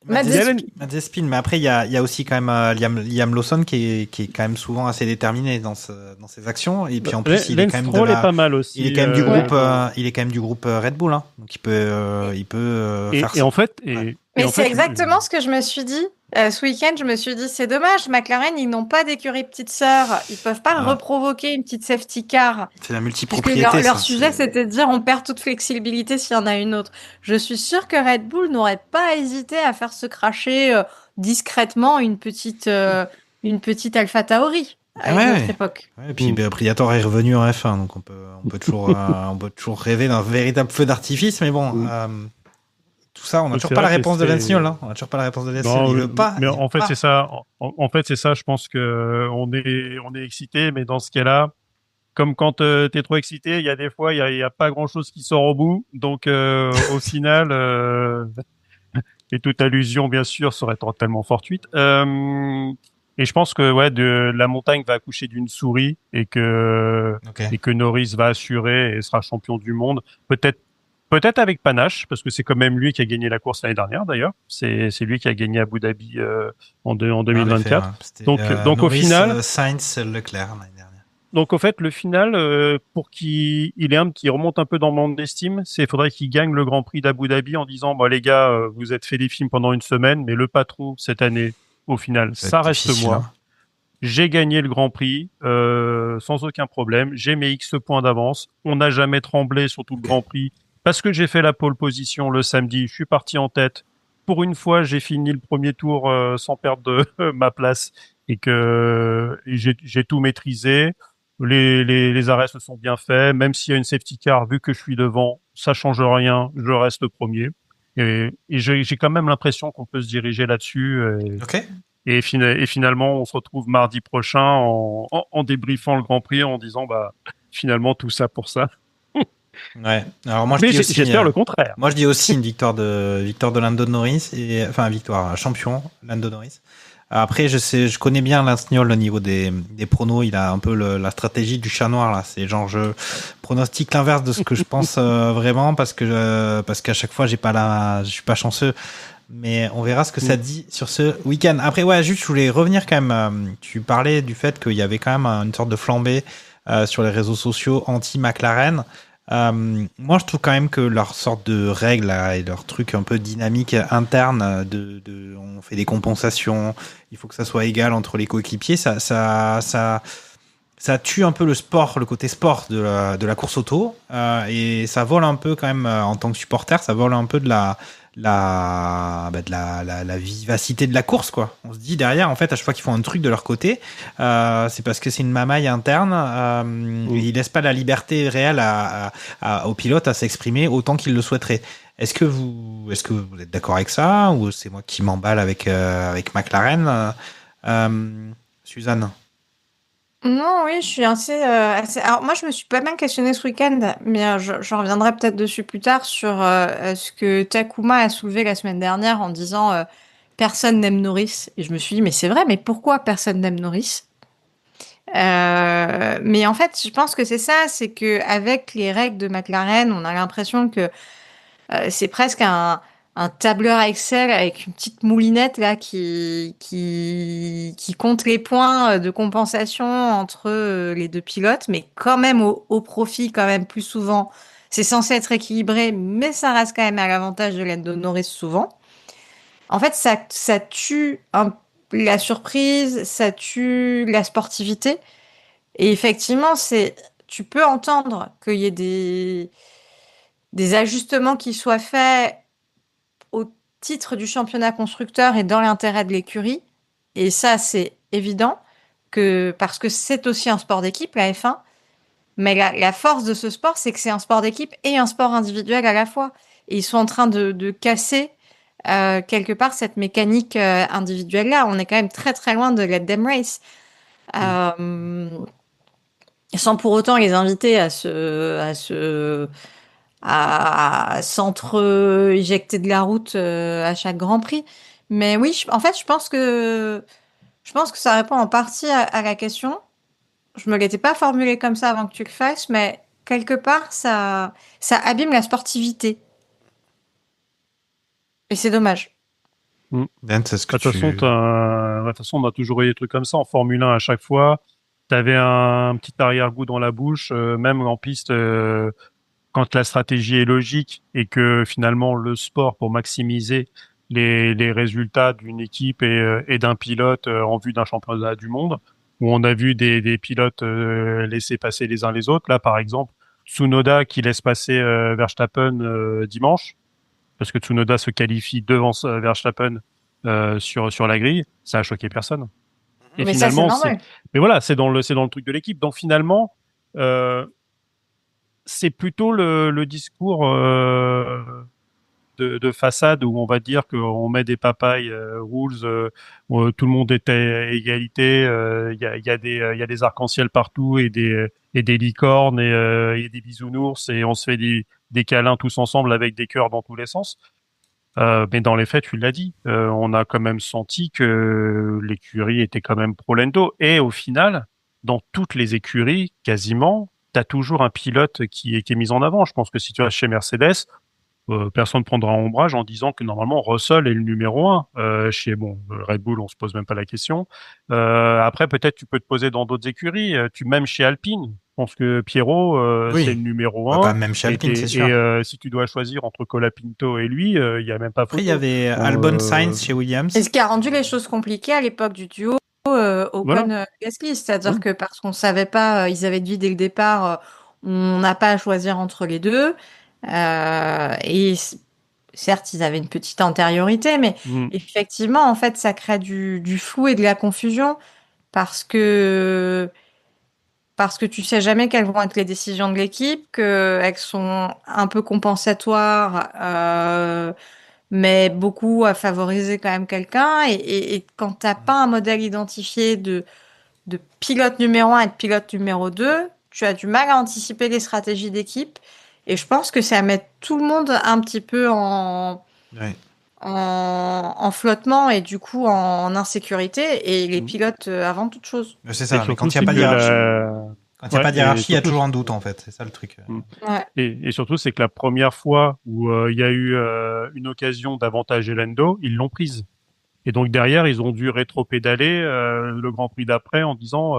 Mazepin, mais après il y a aussi quand même Liam Lawson qui est quand même souvent assez déterminé dans ses actions et puis en plus il est quand même pas mal aussi. Il est quand même du groupe il est quand même du groupe Red Bull hein. Donc il peut faire ça. Et en fait mais c'est exactement ce que je me suis dit ce week-end. Je me suis dit c'est dommage, McLaren ils n'ont pas d'écurie petite sœur, ils peuvent pas reprovoquer une petite safety car. C'est la multipropriété. Leur sujet c'était de dire on perd toute flexibilité s'il y en a une autre. Je suis sûre que Red Bull n'aurait pas hésité à faire se cracher discrètement une petite Alpha Tauri à une autre époque. Ouais, et puis Briatore est revenu en F1 donc on peut toujours rêver d'un véritable feu d'artifice mais bon. Tout ça, on n'a toujours pas la réponse de Lance Stroll. On n'a toujours pas la réponse de Lance Stroll. Il veut pas. Mais en fait, c'est ça. En fait, c'est ça. Je pense que on est excité, mais dans ce cas-là, comme quand t'es trop excité, il y a des fois, il y a pas grand-chose qui sort au bout. Donc, au final, et toute allusion, bien sûr, serait totalement fortuite. Et je pense que la montagne va accoucher d'une souris et que Norris va assurer et sera champion du monde. Peut-être Peut-être avec panache, parce que c'est quand même lui qui a gagné la course l'année dernière d'ailleurs. C'est lui qui a gagné Abu Dhabi en 2024. En effet, c'était, Donc au Norris, final, Sainz, Leclerc l'année dernière. donc au fait le final pour qu'il remonte un peu dans mon estime, faudrait qu'il gagne le Grand Prix d'Abu Dhabi en disant bah les gars vous êtes fait des films pendant une semaine, mais le patron cette année au final ça reste difficile, moi. hein. J'ai gagné le Grand Prix sans aucun problème. J'ai mes X points d'avance. On n'a jamais tremblé sur tout le Grand Prix parce que j'ai fait la pole position le samedi. Je suis parti en tête. Pour une fois, j'ai fini le premier tour sans perdre ma place et j'ai tout maîtrisé. Les arrêts se sont bien faits. Même s'il y a une safety car, vu que je suis devant, ça change rien. Je reste premier. Et j'ai quand même l'impression qu'on peut se diriger là-dessus. Ok. Et finalement, on se retrouve mardi prochain en débriefant le Grand Prix en disant bah finalement tout ça pour ça. Ouais. Alors moi Mais je dis aussi, j'espère le contraire. moi je dis aussi une victoire de Lando Norris victoire champion Lando Norris. Après je connais bien Lance Stroll au niveau des pronos, il a un peu la stratégie du chat noir là, c'est genre je pronostique l'inverse de ce que je pense vraiment parce qu'à chaque fois je suis pas chanceux. Mais on verra ce que ça dit sur ce week-end. Après, ouais, juste, je voulais revenir quand même. Tu parlais du fait qu'il y avait quand même une sorte de flambée sur les réseaux sociaux anti-McLaren. Moi, je trouve quand même que leur sorte de règles là, et leur truc un peu dynamique interne on fait des compensations, il faut que ça soit égal entre les coéquipiers, ça tue un peu le sport, le côté sport de la course auto, et ça vole un peu quand même en tant que supporter, ça vole un peu de la vivacité de la course, quoi. On se dit derrière, en fait, à chaque fois qu'ils font un truc de leur côté, c'est parce que c'est une mamaille interne. Ils laissent pas la liberté réelle aux pilotes à s'exprimer autant qu'ils le souhaiteraient. Est-ce que vous êtes d'accord avec ça, ou c'est moi qui m'emballe avec McLaren, Suzanne? Non, oui, je suis assez. Alors, moi, je me suis pas mal questionnée ce week-end, mais je reviendrai peut-être dessus plus tard sur ce que Takuma a soulevé la semaine dernière en disant personne n'aime Norris. Et je me suis dit, mais c'est vrai, mais pourquoi personne n'aime Norris? Mais en fait, je pense que c'est ça, c'est que avec les règles de McLaren, on a l'impression que c'est presque un tableur Excel avec une petite moulinette là qui compte les points de compensation entre les deux pilotes, mais quand même au profit quand même plus souvent. C'est censé être équilibré, mais ça reste quand même à l'avantage de Lando Norris souvent. En fait, ça tue la surprise, ça tue la sportivité. Et effectivement, tu peux entendre qu'il y ait des ajustements qui soient faits au titre du championnat constructeur et dans l'intérêt de l'écurie. Et ça, c'est évident parce que c'est aussi un sport d'équipe, la F1. Mais la force de ce sport, c'est que c'est un sport d'équipe et un sport individuel à la fois. Et ils sont en train de casser quelque part cette mécanique individuelle-là. On est quand même très très loin de let them race. Sans pour autant les inviter à s'entre-éjecter de la route à chaque Grand Prix. Mais oui, en fait, je pense que ça répond en partie à la question. Je me l'étais pas formulé comme ça avant que tu le fasses, mais quelque part, ça abîme la sportivité. Et c'est dommage. Ben, c'est ce que De toute façon, on a toujours eu des trucs comme ça en Formule 1 à chaque fois. T'avais un petit arrière-goût dans la bouche, même en piste, quand la stratégie est logique et que finalement le sport pour maximiser les résultats d'une équipe et d'un pilote en vue d'un championnat du monde, où on a vu des pilotes laisser passer les uns les autres. Là, par exemple, Tsunoda qui laisse passer Verstappen dimanche, parce que Tsunoda se qualifie devant Verstappen sur la grille, ça a choqué personne. Et mais finalement, ça, c'est normal. Mais voilà, c'est dans le truc de l'équipe. Donc finalement, c'est plutôt le discours de façade où on va dire qu'on met des papayes rules, où tout le monde est à égalité, il y a des arcs-en-ciel partout et des licornes et des bisounours et on se fait des câlins tous ensemble avec des cœurs dans tous les sens. Mais dans les faits, tu l'as dit, on a quand même senti que l'écurie était quand même pro Lando. Et au final, dans toutes les écuries, quasiment, t'as toujours un pilote qui est mis en avant. Je pense que si tu vas chez Mercedes, personne prendra ombrage en disant que normalement Russell est le numéro 1 chez Red Bull, on se pose même pas la question. Après, peut-être tu peux te poser dans d'autres écuries, même chez Alpine. Je pense que Pierrot, Oui. c'est le numéro Bah, 1. quand même chez Alpine, c'est sûr. Et si tu dois choisir entre Colapinto et lui, il y a même pas photo. Après, il y avait Albon Sainz chez Williams. Et ce qui a rendu les choses compliquées à l'époque du duo Ocon-Gasly, c'est-à-dire que parce qu'on savait pas, ils avaient dit dès le départ, on n'a pas à choisir entre les deux. Certes, ils avaient une petite antériorité, mais effectivement, en fait, ça crée du flou et de la confusion parce que tu sais jamais quelles vont être les décisions de l'équipe, qu'elles sont un peu compensatoires, mais beaucoup à favoriser quand même quelqu'un. Et quand t'as pas un modèle identifié de pilote numéro 1 et de pilote numéro 2, tu as du mal à anticiper les stratégies d'équipe. Et je pense que ça met tout le monde un petit peu en flottement et du coup en insécurité. Et les pilotes avant toute chose. C'est ça, mais quand il n'y a pas de hiérarchie. Quand il n'y a pas de hiérarchie, il y a toujours un doute, en fait. C'est ça le truc. Ouais. Et surtout, c'est que la première fois où il y a eu une occasion d'avantager Lando, ils l'ont prise. Et donc derrière, ils ont dû rétro-pédaler le Grand Prix d'après en disant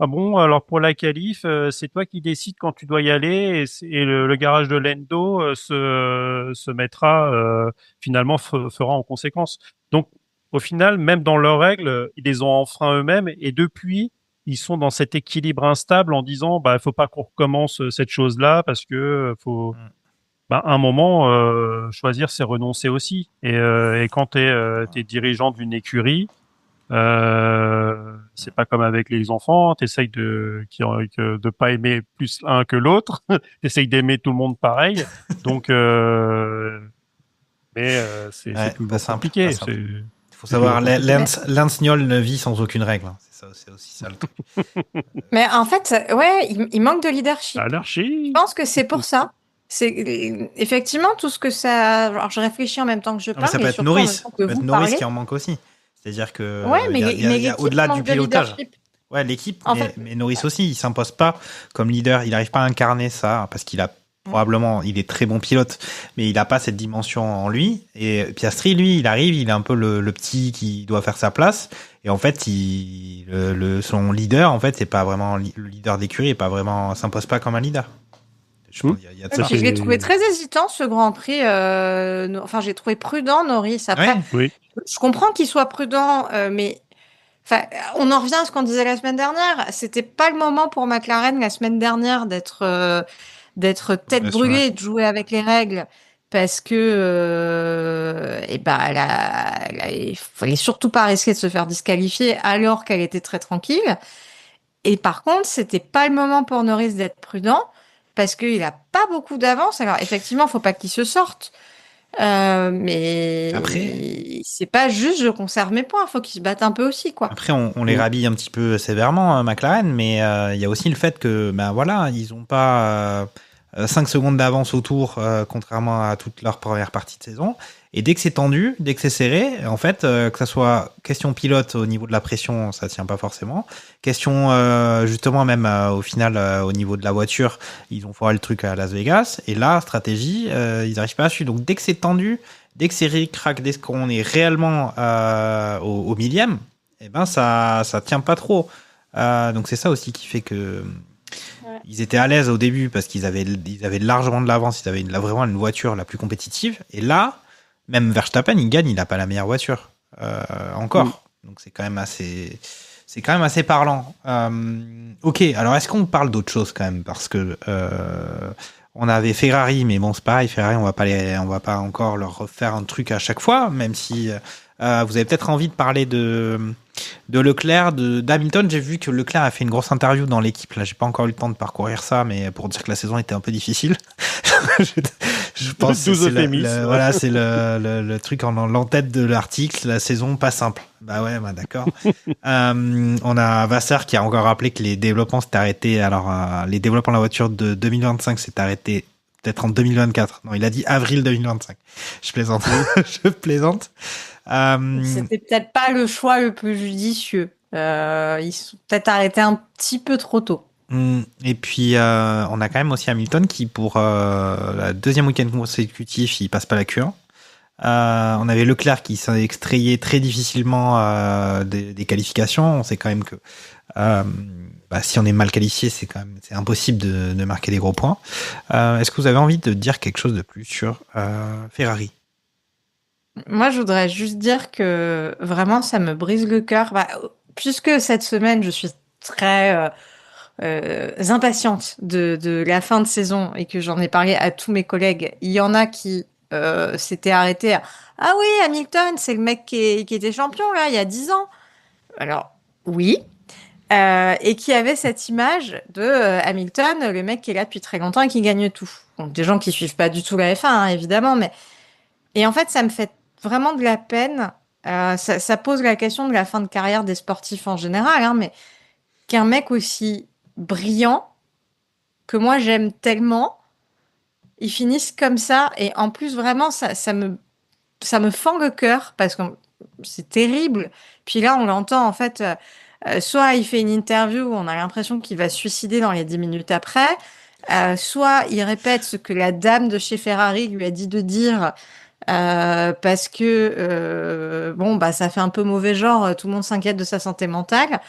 ah bon, alors pour la qualif, c'est toi qui décides quand tu dois y aller et le garage de Lando se mettra finalement fera en conséquence. Donc au final, même dans leurs règles, ils les ont enfreints eux-mêmes et depuis ils sont dans cet équilibre instable en disant bah il faut pas qu'on recommence cette chose-là parce que faut un moment choisir c'est renoncer aussi et quand t'es dirigeant d'une écurie c'est pas comme avec les enfants, t'essayes de pas aimer plus l'un que l'autre, t'essayes d'aimer tout le monde pareil, donc c'est toujours compliqué. Il faut savoir, Lance Niol ne vit sans aucune règle. C'est aussi ça le truc. Mais en fait, ouais, il manque de leadership. Anarchie. Je pense que c'est pour ça. C'est effectivement tout ce que ça. Alors je réfléchis en même temps que je parle. Ça peut être Norris. Ça peut être Norris qui en manque aussi. C'est-à-dire que il y a au-delà du pilotage. Ouais, l'équipe, mais Norris aussi, il s'impose pas comme leader. Il n'arrive pas à incarner ça parce qu'il a probablement, il est très bon pilote, mais il n'a pas cette dimension en lui. Et Piastri, lui, il arrive, il est un peu le petit qui doit faire sa place. Et en fait, son leader, en fait, c'est pas vraiment le leader d'écurie, et pas vraiment, s'impose pas comme un leader. Je l'ai trouvé très hésitant ce Grand Prix. Enfin, j'ai trouvé prudent Norris. Après, je comprends qu'il soit prudent, mais on en revient à ce qu'on disait la semaine dernière. C'était pas le moment pour McLaren la semaine dernière d'être tête brûlée et de jouer avec les règles. Parce que il fallait surtout pas risquer de se faire disqualifier alors qu'elle était très tranquille. Et par contre, c'était pas le moment pour Norris d'être prudent parce qu'il a pas beaucoup d'avance. Alors effectivement, faut pas qu'il se sorte. Mais après, c'est pas juste je conserve mes points, faut qu'ils se battent un peu aussi, quoi. Après, on les rhabille un petit peu sévèrement, McLaren, mais il y a aussi le fait que, ils ont pas 5 secondes d'avance au tour, contrairement à toute leur première partie de saison. Et dès que c'est tendu, dès que c'est serré, en fait, que ça soit question pilote au niveau de la pression, ça tient pas forcément. Question, justement, même au final, au niveau de la voiture, ils ont foiré le truc à Las Vegas. Et là, stratégie, ils n'arrivent pas à suivre. Donc, dès que c'est tendu, dès que c'est ric-rac, dès qu'on est réellement au millième, ça tient pas trop. Donc, c'est ça aussi qui fait que ils étaient à l'aise au début parce qu'ils avaient largement de l'avance, ils avaient vraiment une voiture la plus compétitive. Et là, même Verstappen, il gagne, il n'a pas la meilleure voiture encore. Donc c'est quand même assez parlant. Ok, alors est-ce qu'on parle d'autre chose quand même, parce que on avait Ferrari, mais bon c'est pareil, Ferrari, on va pas encore leur refaire un truc à chaque fois, même si vous avez peut-être envie de parler de Leclerc, d'Hamilton. J'ai vu que Leclerc a fait une grosse interview dans l'équipe. Là, j'ai pas encore eu le temps de parcourir ça, mais pour dire que la saison était un peu difficile. je pense que c'est le truc en tête de l'article. La saison pas simple. Bah ouais, d'accord. On a Vassar qui a encore rappelé que les développements s'étaient arrêtés. Alors, les développements de la voiture de 2025 s'étaient arrêtés peut-être en 2024. Non, il a dit avril 2025. Je plaisante. Je plaisante. C'était peut-être pas le choix le plus judicieux. Ils sont peut-être arrêtés un petit peu trop tôt. Et puis, on a quand même aussi Hamilton qui, pour la deuxième week-end consécutif, il passe pas la cure. On avait Leclerc qui s'est extrayé très difficilement des qualifications. On sait quand même que si on est mal qualifié, c'est impossible de marquer des gros points. Est-ce que vous avez envie de dire quelque chose de plus sur Ferrari ? Moi, je voudrais juste dire que vraiment, ça me brise le cœur. Puisque cette semaine, je suis très impatiente de la fin de saison et que j'en ai parlé à tous mes collègues, il y en a qui s'étaient arrêtés à Ah oui, Hamilton, c'est le mec qui était champion là, il y a 10 ans. Alors, oui. Et qui avait cette image de Hamilton, le mec qui est là depuis très longtemps et qui gagne tout. Donc, des gens qui suivent pas du tout la F1, hein, évidemment, mais... Et en fait, ça me fait vraiment de la peine. Ça pose la question de la fin de carrière des sportifs en général, hein, mais qu'un mec aussi brillant, que moi j'aime tellement, il finisse comme ça. Et en plus, vraiment, ça me fend le cœur parce que c'est terrible. Puis là, on l'entend en fait, soit il fait une interview où on a l'impression qu'il va se suicider dans les 10 minutes après, soit il répète ce que la dame de chez Ferrari lui a dit de dire. Parce que ça fait un peu mauvais genre, tout le monde s'inquiète de sa santé mentale,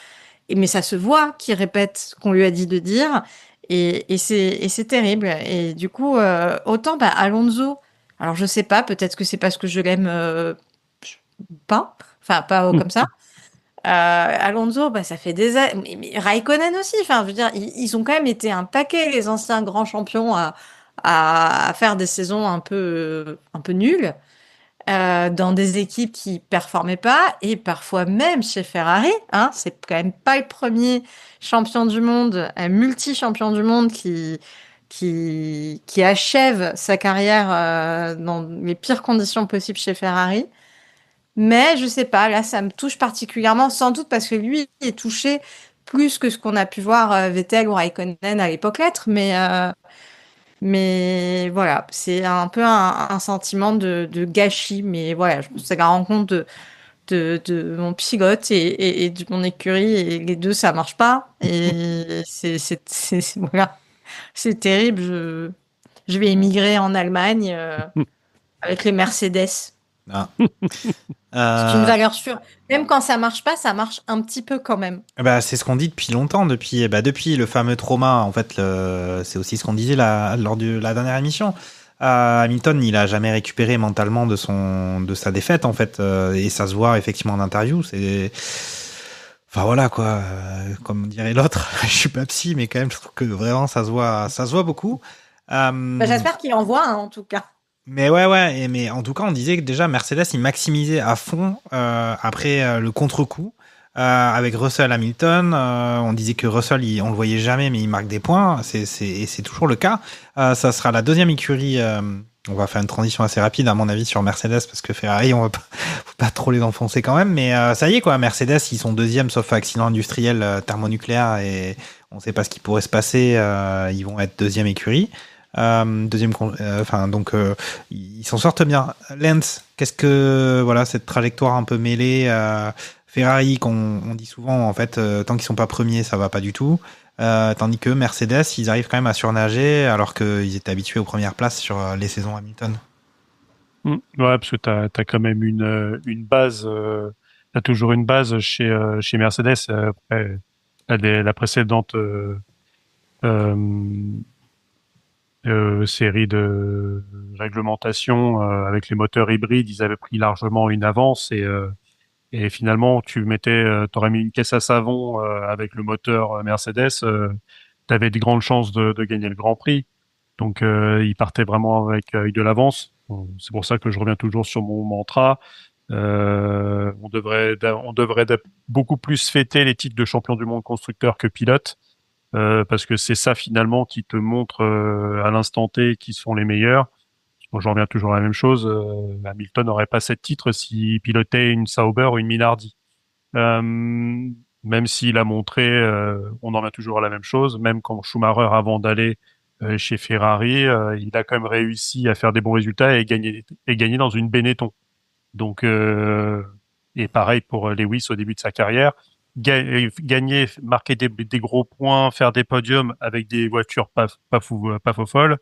mais ça se voit qu'il répète ce qu'on lui a dit de dire, et c'est terrible. Et du coup, autant Alonso, alors je sais pas, peut-être que c'est parce que je l'aime pas, enfin pas comme ça. Alonso, ça fait des années, mais Raikkonen aussi, enfin je veux dire, ils ont quand même été un paquet, les anciens grands champions, à faire des saisons un peu nulles dans des équipes qui performaient pas, et parfois même chez Ferrari, hein, c'est quand même pas le premier champion du monde, un multi-champion du monde qui achève sa carrière dans les pires conditions possibles chez Ferrari. Mais je sais pas, là ça me touche particulièrement, sans doute parce que lui est touché plus que ce qu'on a pu voir Vettel ou Raikkonen à l'époque l'être, mais voilà, c'est un peu un sentiment de gâchis. Mais voilà, je pense que c'est la rencontre de mon pilote et de mon écurie, et les deux, ça marche pas. Et voilà, c'est terrible. Je vais émigrer en Allemagne avec les Mercedes. Ah. C'est une valeur sûre. Même quand ça marche pas, ça marche un petit peu quand même. C'est ce qu'on dit depuis longtemps, depuis le fameux trauma. En fait, c'est aussi ce qu'on disait lors de la dernière émission. Hamilton, il a jamais récupéré mentalement de sa défaite, en fait, et ça se voit effectivement en interview. Enfin voilà quoi, comme dirait l'autre. Je suis pas psy, mais quand même, je trouve que vraiment ça se voit beaucoup. J'espère qu'il en voit, hein, en tout cas. Mais ouais, mais en tout cas, on disait que déjà Mercedes, il maximisait à fond après le contre-coup avec Russell Hamilton. On disait que Russell, on le voyait jamais, mais il marque des points. C'est toujours le cas. Ça sera la deuxième écurie. On va faire une transition assez rapide, à mon avis, sur Mercedes, parce que Ferrari, faut pas trop les enfoncer quand même. Mais ça y est, quoi. Mercedes, ils sont deuxième, sauf accident industriel thermonucléaire, et on sait pas ce qui pourrait se passer. Ils vont être deuxième écurie. Ils s'en sortent bien. Lance, qu'est-ce que cette trajectoire un peu mêlée, Ferrari, qu'on dit souvent, en fait, tant qu'ils sont pas premiers, ça va pas du tout. Tandis que Mercedes, ils arrivent quand même à surnager, alors qu'ils étaient habitués aux premières places sur les saisons Hamilton. Ouais, parce que t'as quand même une base, t'as toujours une base chez Mercedes. Après, la précédente série de réglementation avec les moteurs hybrides, ils avaient pris largement une avance, et finalement t'aurais mis une caisse à savon avec le moteur Mercedes, t'avais de grandes chances de gagner le Grand Prix. Donc ils partaient vraiment avec de l'avance. Bon, c'est pour ça que je reviens toujours sur mon mantra. On devrait beaucoup plus fêter les titres de champion du monde constructeur que pilote. Parce que c'est ça finalement qui te montre à l'instant T qui sont les meilleurs. Bon, j'en reviens toujours à la même chose. Hamilton n'aurait pas 7 titres s'il pilotait une Sauber ou une Minardi. Même s'il a montré, on en revient toujours à la même chose, même quand Schumacher, avant d'aller chez Ferrari, il a quand même réussi à faire des bons résultats et gagner dans une Benetton. Donc, et pareil pour Lewis au début de sa carrière. gagner, marquer des gros points, faire des podiums avec des voitures pas folles,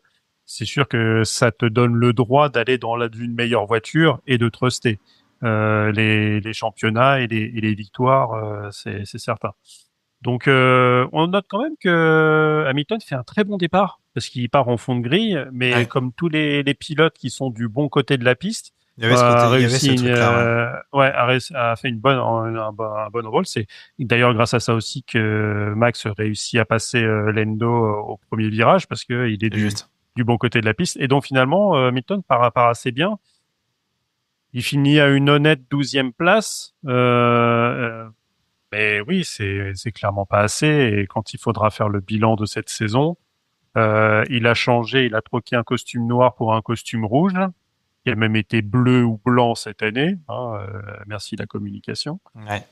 c'est sûr que ça te donne le droit d'aller dans une meilleure voiture et de truster les championnats et les victoires, c'est certain. Donc, on note quand même que Hamilton fait un très bon départ parce qu'il part en fond de grille, mais comme tous les pilotes qui sont du bon côté de la piste, il y avait ce truc-là, a fait un bon envol. C'est d'ailleurs grâce à ça aussi que Max réussit à passer Lando au premier virage parce que il est du bon côté de la piste. Et donc finalement, Hamilton part assez bien. Il finit à une honnête 12e place. Mais oui, c'est clairement pas assez. Et quand il faudra faire le bilan de cette saison, il a troqué un costume noir pour un costume rouge, qui a même été bleu ou blanc cette année. Merci la communication. Ouais.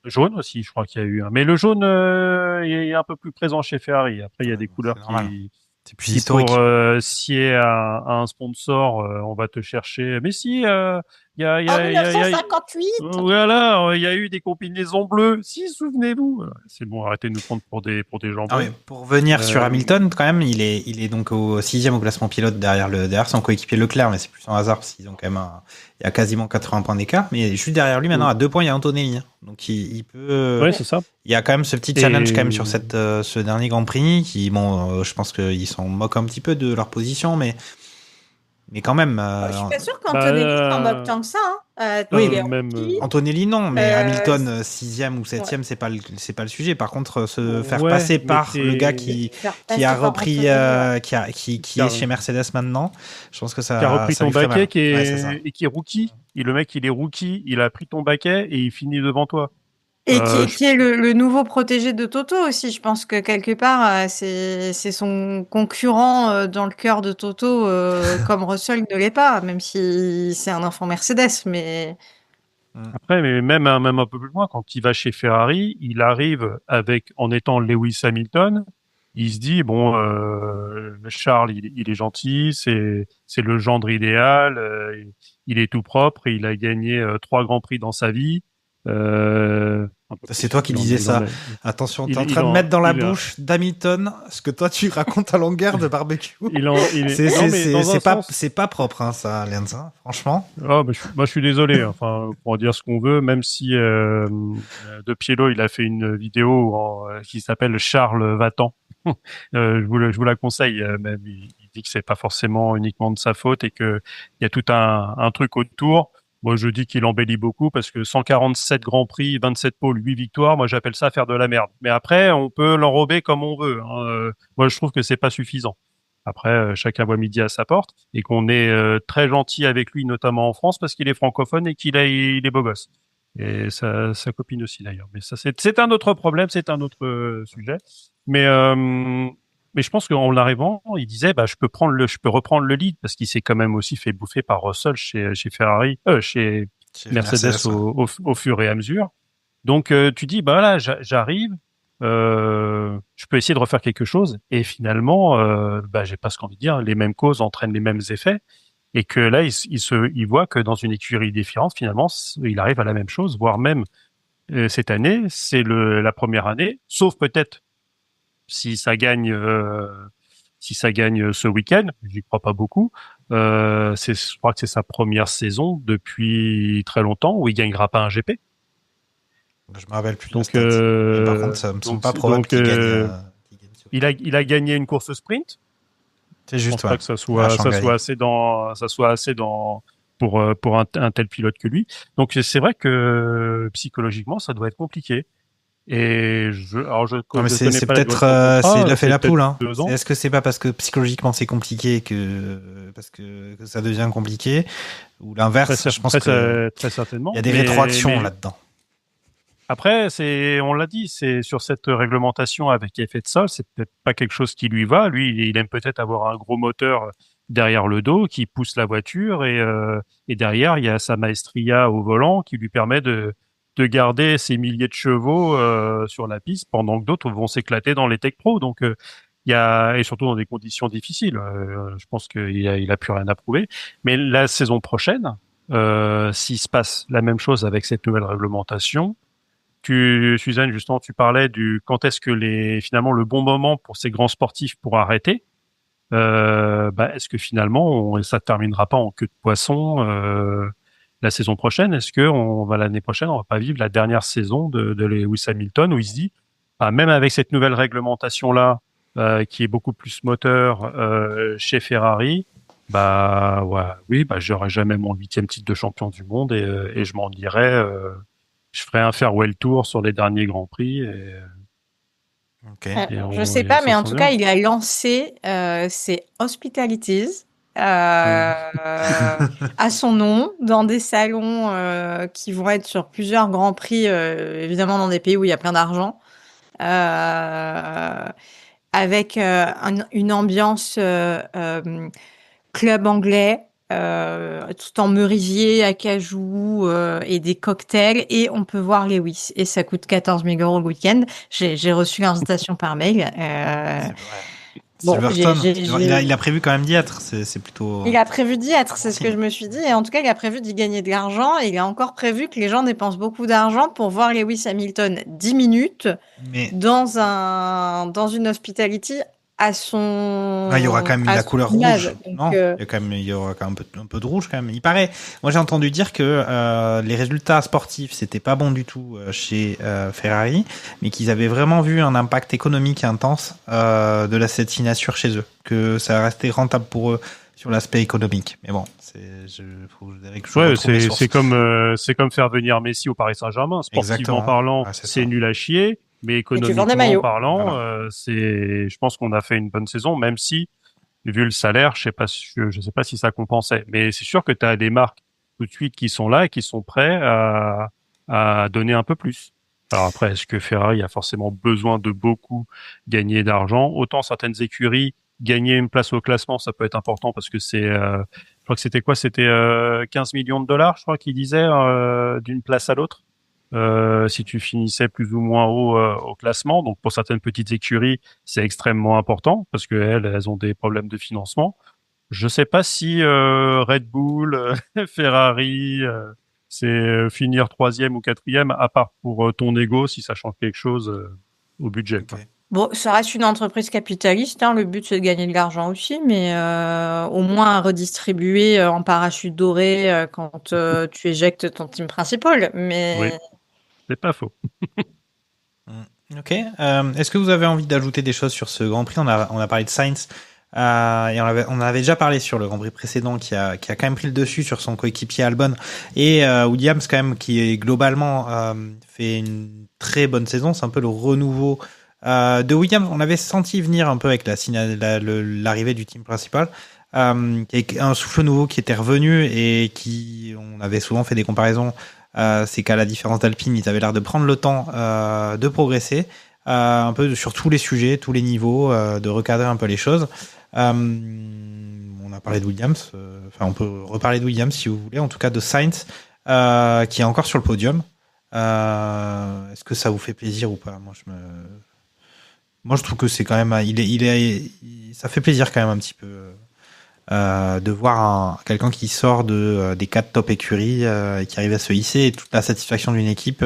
Jaune aussi, je crois qu'il y a eu un. Mais le jaune est un peu plus présent chez Ferrari. Après, il y a des couleurs qui... C'est plus historique. Pour scier à un sponsor, on va te chercher. Mais si, il y a, En 1958. Voilà, il y a eu des combinaisons bleues. Si, souvenez-vous. C'est bon, arrêtez de nous prendre pour des gens bleus. Pour revenir sur Hamilton, quand même, il est donc au 6e au classement pilote derrière son coéquipier Leclerc, mais c'est plus un hasard parce qu'ils ont quand même il y a quasiment 80 points d'écart, mais juste derrière lui maintenant à 2 points il y a Antonelli, donc il peut. Ouais, c'est ça. Il y a quand même ce petit challenge quand même sur ce dernier Grand Prix qui, je pense qu'ils s'en moquent un petit peu de leur position, mais quand même. Je suis pas sûr qu'Antonelli s'en moque tant que ça. Oui, même Antonelli non, mais Hamilton 6e ou 7e, c'est pas le sujet. Par contre, se faire passer par le gars qui a repris, qui est chez Mercedes maintenant, je pense que ça. Qui a repris ton baquet et qui est rookie. Et le mec, il est rookie, il a pris ton baquet et il finit devant toi. Et qui est le nouveau protégé de Toto aussi. Je pense que quelque part, c'est son concurrent dans le cœur de Toto, comme Russell ne l'est pas, même si c'est un enfant Mercedes. Mais après, mais même un peu plus loin, quand il va chez Ferrari, il arrive en étant Lewis Hamilton. Il se dit bon, Charles, il est gentil, c'est le gendre idéal, il est tout propre, il a gagné 3 grands prix dans sa vie. C'est toi qui disais ça. Attention, t'es en train de mettre dans la bouche d'Hamilton ce que toi tu racontes à longueur de barbecue. C'est pas propre, hein, ça, Lenz, hein, franchement. Moi, je suis désolé. Enfin, pour dire ce qu'on veut, même si De Pielo, il a fait une vidéo qui s'appelle Charles va-t'en. Je vous la conseille. Même il dit que c'est pas forcément uniquement de sa faute et que il y a tout un truc autour. Moi, je dis qu'il embellit beaucoup parce que 147 grands prix, 27 pôles, 8 victoires, moi, j'appelle ça faire de la merde. Mais après, on peut l'enrober comme on veut. Hein. Moi, je trouve que c'est pas suffisant. Après, chacun voit midi à sa porte et qu'on est très gentil avec lui, notamment en France, parce qu'il est francophone et il est beau gosse. Et sa copine aussi, d'ailleurs. Mais ça, c'est un autre problème, c'est un autre sujet. Mais je pense qu'en l'arrivant, il disait, je peux reprendre le lead parce qu'il s'est quand même aussi fait bouffer par Russell chez Ferrari, chez Mercedes au fur et à mesure. Donc, tu dis, là, j'arrive, je peux essayer de refaire quelque chose. Et finalement, j'ai pas ce qu'on veut dire, les mêmes causes entraînent les mêmes effets. Et que là, il voit que dans une écurie différente, finalement, il arrive à la même chose, voire même cette année, c'est la première année, sauf peut-être si ça gagne ce week-end, j'y crois pas beaucoup. Je crois que c'est sa première saison depuis très longtemps où il gagnera pas un GP. Je me rappelle plus. Donc, par contre, ça me semble pas probable qu'il gagne. Il a gagné une course sprint. C'est juste. Je pense pas que ça soit assez pour un tel pilote que lui. Donc c'est vrai que psychologiquement, ça doit être compliqué. Et c'est peut-être c'est le fait la poule. Hein. Est-ce que c'est pas parce que psychologiquement c'est compliqué parce que ça devient compliqué ou l'inverse? Je pense que très certainement. Il y a des rétroactions là-dedans. Après, on l'a dit, c'est sur cette réglementation avec effet de sol, c'est peut-être pas quelque chose qui lui va. Lui, il aime peut-être avoir un gros moteur derrière le dos qui pousse la voiture et derrière il y a sa maestria au volant qui lui permet de garder ces milliers de chevaux sur la piste pendant que d'autres vont s'éclater dans les Tech Pro. Donc et surtout dans des conditions difficiles. Je pense qu'il a plus rien à prouver. Mais la saison prochaine, s'il se passe la même chose avec cette nouvelle réglementation, Suzanne, justement, tu parlais du quand est-ce que finalement le bon moment pour ces grands sportifs pour arrêter. Est-ce que finalement ça terminera pas en queue de poisson la saison prochaine? Est-ce que l'année prochaine on va pas vivre la dernière saison de Lewis Hamilton où il se dit même avec cette nouvelle réglementation là qui est beaucoup plus moteur chez Ferrari, j'aurai jamais mon 8e titre de champion du monde et je m'en dirai, je ferai un farewell tour sur les derniers grands prix. Je sais pas, mais en tout cas, il a lancé ses hospitalities à son nom dans des salons qui vont être sur plusieurs grands prix, évidemment dans des pays où il y a plein d'argent, avec une ambiance club anglais. Tout en merisier, acajou et des cocktails, et on peut voir Lewis, et ça coûte 14 000 € le week-end. J'ai reçu l'invitation par mail. Il a prévu quand même d'y être. C'est plutôt. Il a prévu d'y être, c'est ce que je me suis dit. Et en tout cas, il a prévu d'y gagner de l'argent. Et il a encore prévu que les gens dépensent beaucoup d'argent pour voir Lewis Hamilton 10 minutes dans une hospitality à son. Il y aura quand même la couleur rouge. Donc, non, il y aura quand même un peu de rouge quand même. Il paraît. Moi, j'ai entendu dire que les résultats sportifs c'était pas bon du tout chez Ferrari, mais qu'ils avaient vraiment vu un impact économique intense de cette signature chez eux, que ça restait rentable pour eux sur l'aspect économique. Mais bon, c'est comme faire venir Messi au Paris Saint-Germain. Sportivement parlant, c'est nul à chier. Mais économiquement parlant, je pense qu'on a fait une bonne saison, même si, vu le salaire, je sais pas si ça compensait. Mais c'est sûr que tu as des marques tout de suite qui sont là et qui sont prêts à donner un peu plus. Alors après, est-ce que Ferrari a forcément besoin de beaucoup gagner d'argent? Autant certaines écuries, gagner une place au classement, ça peut être important parce que c'est, je crois que c'était quoi? C'était 15 millions de dollars, je crois qu'il disait, d'une place à l'autre. Si tu finissais plus ou moins haut au classement. Donc pour certaines petites écuries, c'est extrêmement important parce que elles ont des problèmes de financement. Je sais pas si Red Bull, Ferrari, c'est finir 3e ou 4e, à part pour ton ego, si ça change quelque chose au budget. Okay. Bon, ça reste une entreprise capitaliste, hein. Le but, c'est de gagner de l'argent aussi, mais au moins redistribuer en parachute doré quand tu éjectes ton team principal. Mais oui. C'est pas faux. Ok. Est-ce que vous avez envie d'ajouter des choses sur ce Grand Prix? On a parlé de Sainz et on avait déjà parlé sur le Grand Prix précédent qui a quand même pris le dessus sur son coéquipier Albon et Williams quand même qui est globalement fait une très bonne saison. C'est un peu le renouveau de Williams. On avait senti venir un peu avec l'arrivée du team principal. Avec un souffle nouveau qui était revenu et on avait souvent fait des comparaisons. C'est qu'à la différence d'Alpine, ils avaient l'air de prendre le temps de progresser un peu sur tous les sujets, tous les niveaux, de recadrer un peu les choses. On a parlé de Williams, on peut reparler de Williams si vous voulez, en tout cas de Sainz qui est encore sur le podium. Est-ce que ça vous fait plaisir ou pas? Moi je trouve que c'est quand même, ça fait plaisir quand même un petit peu. De voir quelqu'un qui sort des 4 top écuries et qui arrive à se hisser et toute la satisfaction d'une équipe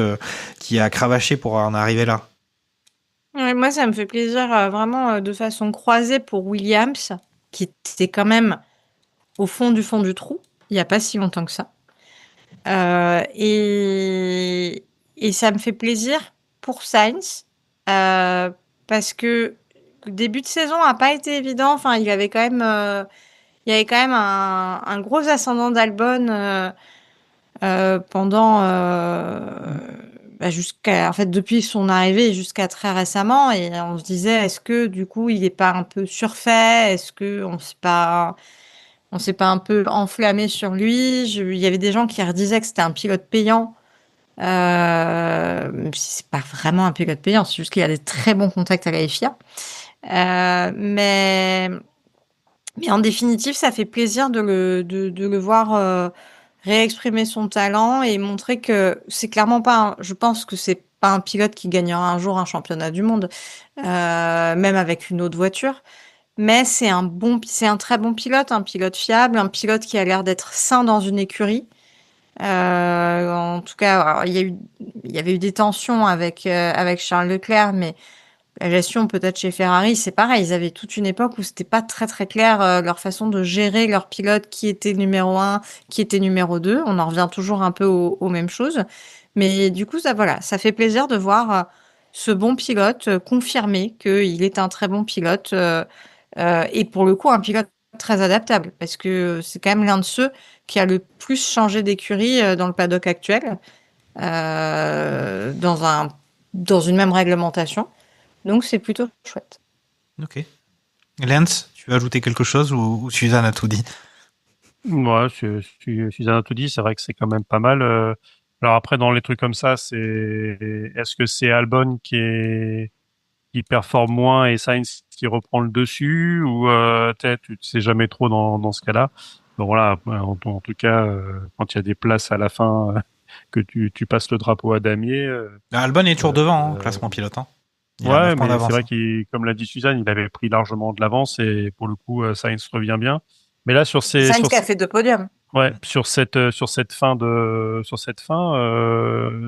qui a cravaché pour en arriver là. Ouais, moi, ça me fait plaisir vraiment de façon croisée pour Williams, qui était quand même au fond du trou, il n'y a pas si longtemps que ça. Et ça me fait plaisir pour Sainz, parce que le début de saison n'a pas été évident. Enfin, il y avait quand même un gros ascendant d'Albon pendant depuis son arrivée jusqu'à très récemment, et on se disait est-ce que du coup il est pas un peu surfait, est-ce que on s'est pas un peu enflammé sur lui. Il y avait des gens qui redisaient que c'était un pilote payant, même si c'est pas vraiment un pilote payant, c'est juste qu'il a des très bons contacts à la FIA. Mais en définitive, ça fait plaisir de le voir réexprimer son talent et montrer que c'est clairement pas je pense que c'est pas un pilote qui gagnera un jour un championnat du monde, même avec une autre voiture. Mais c'est un très bon pilote, un pilote fiable, un pilote qui a l'air d'être sain dans une écurie. En tout cas, alors, il y avait eu des tensions avec Charles Leclerc, mais la gestion peut-être chez Ferrari, c'est pareil. Ils avaient toute une époque où c'était pas très très clair leur façon de gérer leurs pilotes, qui était numéro 1, qui était numéro 2. On en revient toujours un peu aux mêmes choses. Mais du coup, ça fait plaisir de voir ce bon pilote confirmer qu'il est un très bon pilote et pour le coup un pilote très adaptable parce que c'est quand même l'un de ceux qui a le plus changé d'écurie dans le paddock actuel dans une même réglementation. Donc c'est plutôt chouette. Ok. Lance, tu veux ajouter quelque chose ou Suzanne a tout dit? Ouais, Suzanne a tout dit. C'est vrai que c'est quand même pas mal. Alors après, dans les trucs comme ça, est-ce que c'est Albon qui performe moins et Sainz qui reprend le dessus ou peut-être tu sais jamais trop dans ce cas-là. Bon voilà, en tout cas, quand il y a des places à la fin que tu passes le drapeau à damier. Albon est toujours devant, classement pilote. Hein. Ouais, mais c'est vrai qu'il, comme l'a dit Suzanne, il avait pris largement de l'avance et pour le coup, Sainz revient bien. Mais là Sainz qui a fait 2 podiums. Ouais, sur cette fin,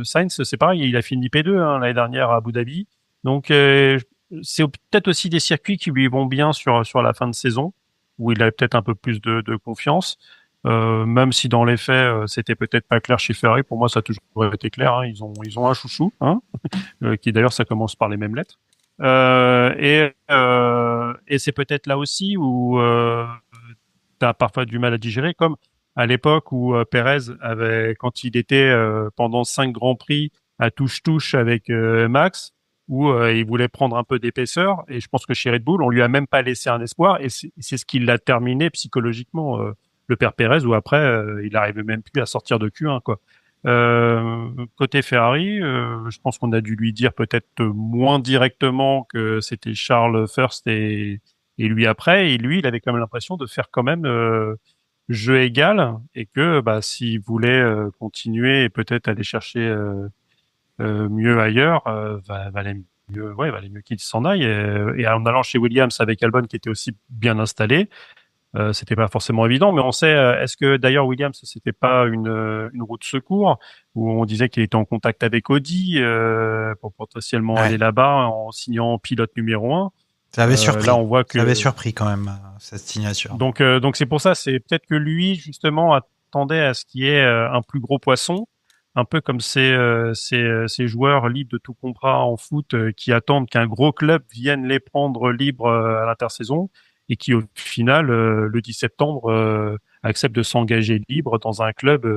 Sainz, c'est pareil, il a fini P2 l'année dernière à Abu Dhabi. Donc c'est peut-être aussi des circuits qui lui vont bien sur la fin de saison, où il a peut-être un peu plus de confiance. Même si dans les faits, c'était peut-être pas clair chez Ferrari, pour moi ça a toujours été clair. Hein, ils ont un chouchou, qui d'ailleurs ça commence par les mêmes lettres. Et c'est peut-être là aussi où tu as parfois du mal à digérer, comme à l'époque où Pérez avait, quand il était pendant 5 grands prix à touche-touche avec Max, où il voulait prendre un peu d'épaisseur, et je pense que chez Red Bull, on lui a même pas laissé un espoir, et c'est ce qui l'a terminé psychologiquement, le père Pérez, où après, il arrivait même plus à sortir de Q1, quoi. Côté Ferrari, je pense qu'on a dû lui dire peut-être moins directement que c'était Charles first et lui après, et lui, il avait quand même l'impression de faire quand même jeu égal et que s'il voulait continuer et peut-être aller chercher mieux ailleurs, valait mieux qu'il s'en aille. Et en allant chez Williams avec Albon qui était aussi bien installé, c'était pas forcément évident, mais on sait, est-ce que d'ailleurs Williams c'était pas une roue de secours où on disait qu'il était en contact avec Audi pour potentiellement aller là-bas en signant pilote numéro 1. Ça avait surpris. Là, on voit que ça avait surpris quand même cette signature. Donc c'est pour ça, c'est peut-être que lui justement attendait à ce qu'il y ait un plus gros poisson, un peu comme ces joueurs libres de tout contrat en foot qui attendent qu'un gros club vienne les prendre libres à l'intersaison et qui au final le 10 septembre acceptent de s'engager libre dans un club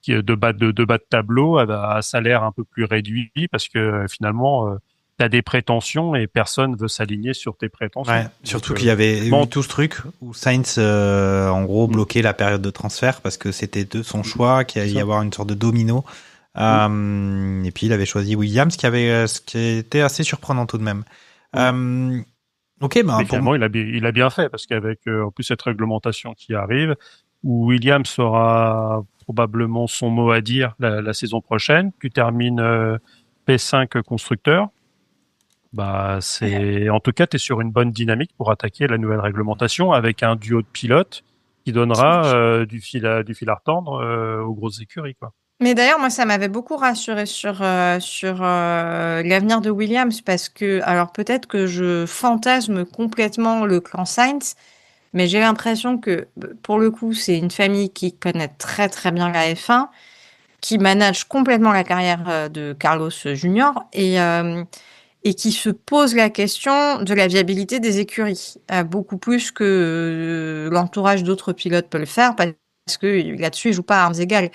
qui de bas de tableau à salaire un peu plus réduit parce que finalement t'as des prétentions et personne veut s'aligner sur tes prétentions. Ouais, surtout qu'il y avait eu tout ce truc où Sainz, en gros, bloquait la période de transfert parce que c'était de son choix, qu'il allait y avoir une sorte de domino. Et puis il avait choisi Williams, ce qui était assez surprenant tout de même. Ok, finalement, il a bien fait parce qu'avec en plus cette réglementation qui arrive, où Williams aura probablement son mot à dire la saison prochaine. Tu termines P5 constructeur. En tout cas, tu es sur une bonne dynamique pour attaquer la nouvelle réglementation avec un duo de pilotes qui donnera du fil à retordre aux grosses écuries, quoi. Mais d'ailleurs, moi, ça m'avait beaucoup rassuré sur l'avenir de Williams parce que, alors peut-être que je fantasme complètement le clan Sainz, mais j'ai l'impression que, pour le coup, c'est une famille qui connaît très très bien la F1, qui manage complètement la carrière de Carlos Junior et qui se pose la question de la viabilité des écuries, beaucoup plus que l'entourage d'autres pilotes peut le faire, parce que là-dessus, il joue pas à armes égales.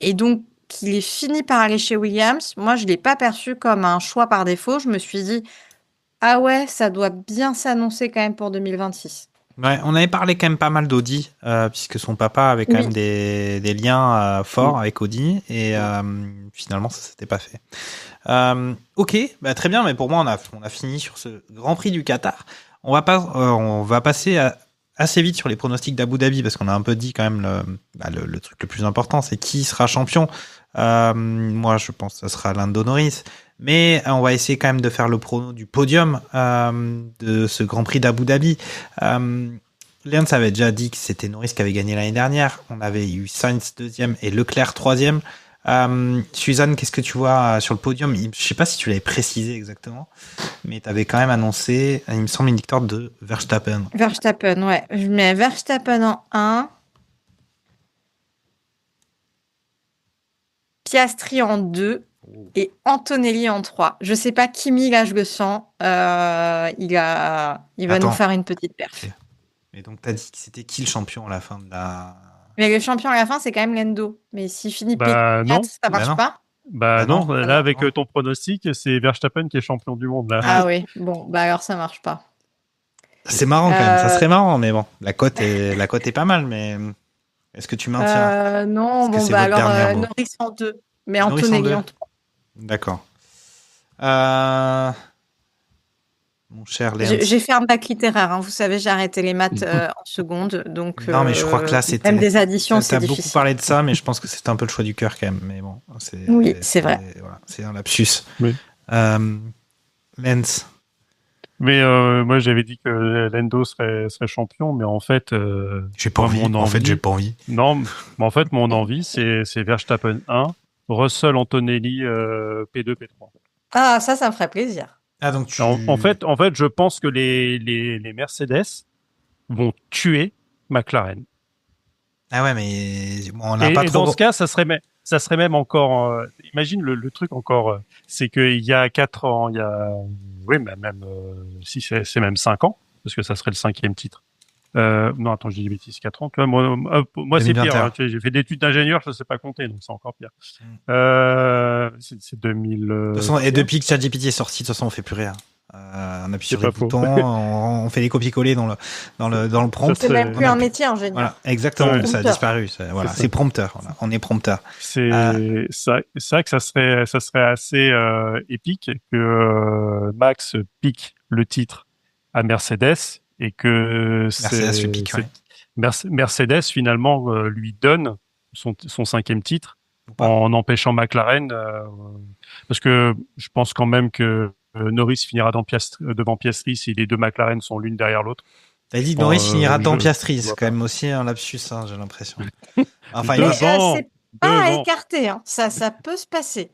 Et donc, qu'il ait fini par aller chez Williams, moi, je l'ai pas perçu comme un choix par défaut. Je me suis dit, ah ouais, ça doit bien s'annoncer quand même pour 2026. Ouais, on avait parlé quand même pas mal d'Audi, puisque son papa avait quand même des liens forts avec Audi, et finalement, ça s'était pas fait. Ok, très bien, mais pour moi, on a fini sur ce Grand Prix du Qatar. On va passer assez vite sur les pronostics d'Abu Dhabi, parce qu'on a un peu dit quand même le truc le plus important, c'est qui sera champion. Moi, je pense que ça sera Lando Norris. Mais on va essayer quand même de faire le prono du podium de ce Grand Prix d'Abu Dhabi. Lens avait déjà dit que c'était Norris qui avait gagné l'année dernière. On avait eu Sainz 2e et Leclerc 3e. Suzanne, qu'est-ce que tu vois sur le podium? Je sais pas si tu l'avais précisé exactement, mais tu avais quand même annoncé, il me semble, une victoire de Verstappen. Verstappen, ouais. Je mets Verstappen en 1. Piastri en 2 et Antonelli en 3. Je sais pas, Kimi, là, je le sens. Il va nous faire une petite perf. Okay. Et donc, tu as dit que c'était qui le champion à la fin de la... Mais le champion à la fin, c'est quand même Lando. Mais s'il finit P4, ça marche pas. Non, là, avec ton pronostic, c'est Verstappen qui est champion du monde. Là. Ah oui, bon, bah alors ça marche pas. C'est marrant quand même, ça serait marrant, mais bon, la cote est pas mal, mais est-ce que tu maintiens? Non, bon, bah alors Norris en 2, mais Antonelli en 3. D'accord. Mon cher Léon. J'ai fait un bac littéraire, hein. Vous savez, j'ai arrêté les maths en seconde, donc non, mais je crois que là, c'était même des additions, c'est difficile. Tu as beaucoup parlé de ça, mais je pense que c'était un peu le choix du cœur quand même. Mais bon, oui, c'est vrai. Voilà, c'est un lapsus. Oui. Lens. Mais moi, j'avais dit que Lando serait champion, mais en fait, j'ai pas envie. En fait, j'ai pas envie. Non, mais en fait, mon envie, c'est Verstappen 1, Russell, Antonelli P2, P3. Ah, ça me ferait plaisir. Ah, donc en fait, je pense que les Mercedes vont tuer McLaren. Ah ouais, mais on n'a pas trop... dans ce cas, ça serait même encore... imagine le truc encore, c'est qu'il y a 4 ans, oui, même si c'est même 5 ans, parce que ça serait le 5e titre. Non, attends, je dis des bêtises, 4 ans. Tu vois, moi c'est pire. Hein, j'ai fait des études d'ingénieur, je ne sais pas compter, donc c'est encore pire. C'est 2000... De toute façon, et depuis que ChatGPT est sorti, de toute façon, on ne fait plus rien. On appuie sur les boutons, on fait les copier-coller dans le prompt. C'est même plus un métier ingénieur. Voilà, exactement, ça a disparu. Voilà, c'est prompteur. Voilà, on est prompteur. C'est vrai que ça serait assez épique que Max pique le titre à Mercedes et que Mercedes finalement lui donne son 5e titre en empêchant McLaren parce que je pense quand même que Norris finira devant Piastri si les deux McLaren sont l'une derrière l'autre. T'as dit Norris finira devant Piastri, c'est quand même aussi un lapsus, hein, j'ai l'impression. Enfin, c'est pas à écarter, hein. Ça peut se passer.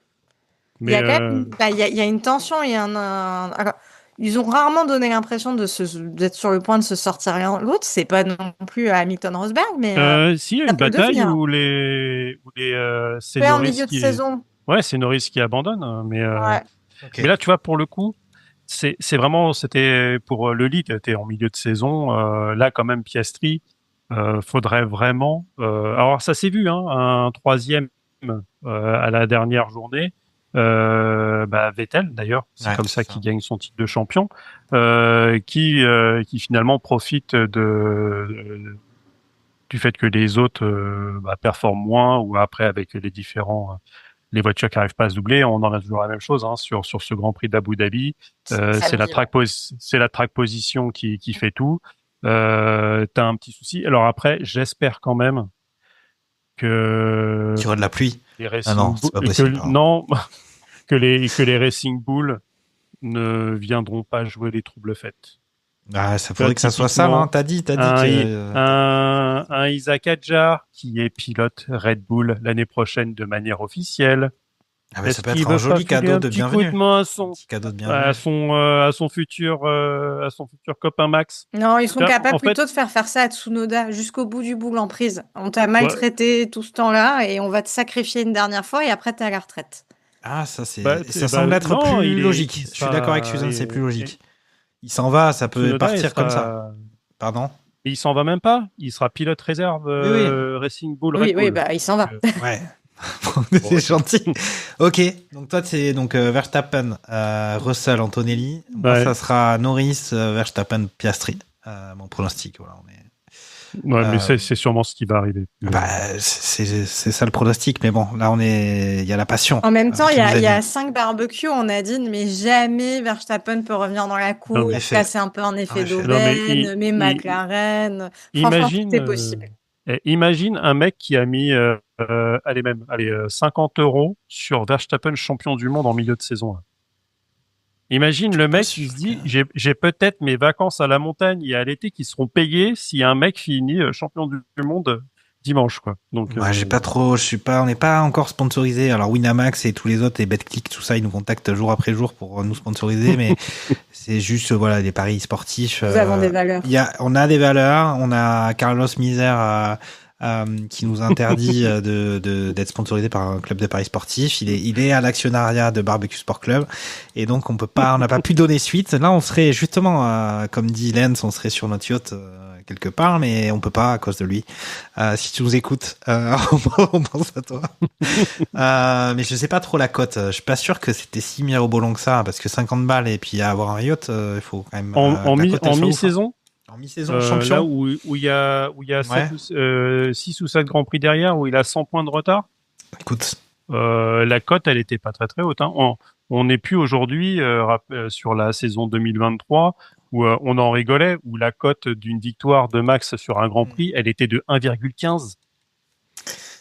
Mais il y a quand même, il y a une tension, il y a alors, ils ont rarement donné l'impression d'être sur le point de se sortir l'un l'autre. C'est pas non plus à Hamilton-Rosberg, mais si, il y a une bataille où c'est Norris en milieu de saison. Ouais, c'est Norris qui abandonne, mais okay. Mais là, tu vois, pour le coup, c'était pour le lead, t'es en milieu de saison. Là, quand même, Piastri, faudrait vraiment. Alors, ça s'est vu, hein, un 3e à la dernière journée. Vettel d'ailleurs, c'est comme ça qu'il gagne son titre de champion, qui finalement profite du fait que les autres performent moins ou après avec les voitures qui n'arrivent pas à se doubler, on en a toujours la même chose hein, sur ce Grand Prix d'Abu Dhabi. C'est la track position qui fait tout. T'as un petit souci. Alors après, j'espère quand même que il y aura de la pluie. Non, c'est pas possible. Que les Racing Bulls ne viendront pas jouer les troubles fêtes. Ah, ça faudrait que ça soit ça, hein. T'as dit un Isaac Hadjar qui est pilote Red Bull l'année prochaine de manière officielle. Ah bah, ça peut être un joli cadeau de bienvenue. À son futur copain Max. Non, ils sont capables plutôt de faire ça à Tsunoda jusqu'au bout du bout l'emprise. On t'a maltraité tout ce temps-là et on va te sacrifier une dernière fois et après t'es à la retraite. Ah, ça semble être plus logique. Je suis d'accord avec Suzanne, c'est plus logique. Il s'en va, ça peut Tsunoda, partir comme ça. Pardon ? Et il s'en va même pas. Il sera pilote réserve Racing Bull. Oui, il s'en va. Ouais. C'est gentil. Ok, donc toi c'est Verstappen, Russell, Antonelli. Moi, ça sera Norris, Verstappen, Piastri. Mon pronostic, voilà, on est. Ouais, mais c'est sûrement ce qui va arriver. C'est ça le pronostic, mais bon, là il y a la passion. En même temps, il y a 5 barbecues, on a dit, mais jamais Verstappen peut revenir dans la course. Là, c'est un peu un effet d'aubaine, mais McLaren. Franchement, c'est possible. Imagine un mec qui a mis 50 € sur Verstappen champion du monde en milieu de saison. Imagine le mec, il se dit, j'ai peut-être mes vacances à la montagne et à l'été qui seront payées si un mec finit champion du monde dimanche, quoi. Donc, on n'est pas encore sponsorisé. Alors Winamax et tous les autres, et BetClick, tout ça, ils nous contactent jour après jour pour nous sponsoriser, mais c'est juste, voilà, des paris sportifs. Nous avons des valeurs. On a des valeurs. On a Carlos Miser, qui nous interdit d'être sponsorisé par un club de paris sportifs. Il est à l'actionnariat de Barbecue Sport Club, et donc on n'a pas pu donner suite. Là, on serait justement, comme dit Lens, on serait sur notre yacht quelque part, mais on peut pas à cause de lui. Si tu nous écoutes, on pense à toi. Mais je sais pas trop la cote. Je suis pas sûr que c'était si mirobolant que ça, parce que 50 balles et puis avoir un yacht, il faut quand même. En mi-saison. En mi-saison, champion. Là où il y a 6 ou 7 grands prix derrière, où il a 100 points de retard. Écoute. La cote, elle était pas très très haute. Hein. On n'est plus aujourd'hui sur la saison 2023 où on en rigolait, où la cote d'une victoire de Max sur un grand prix, elle était de 1,15.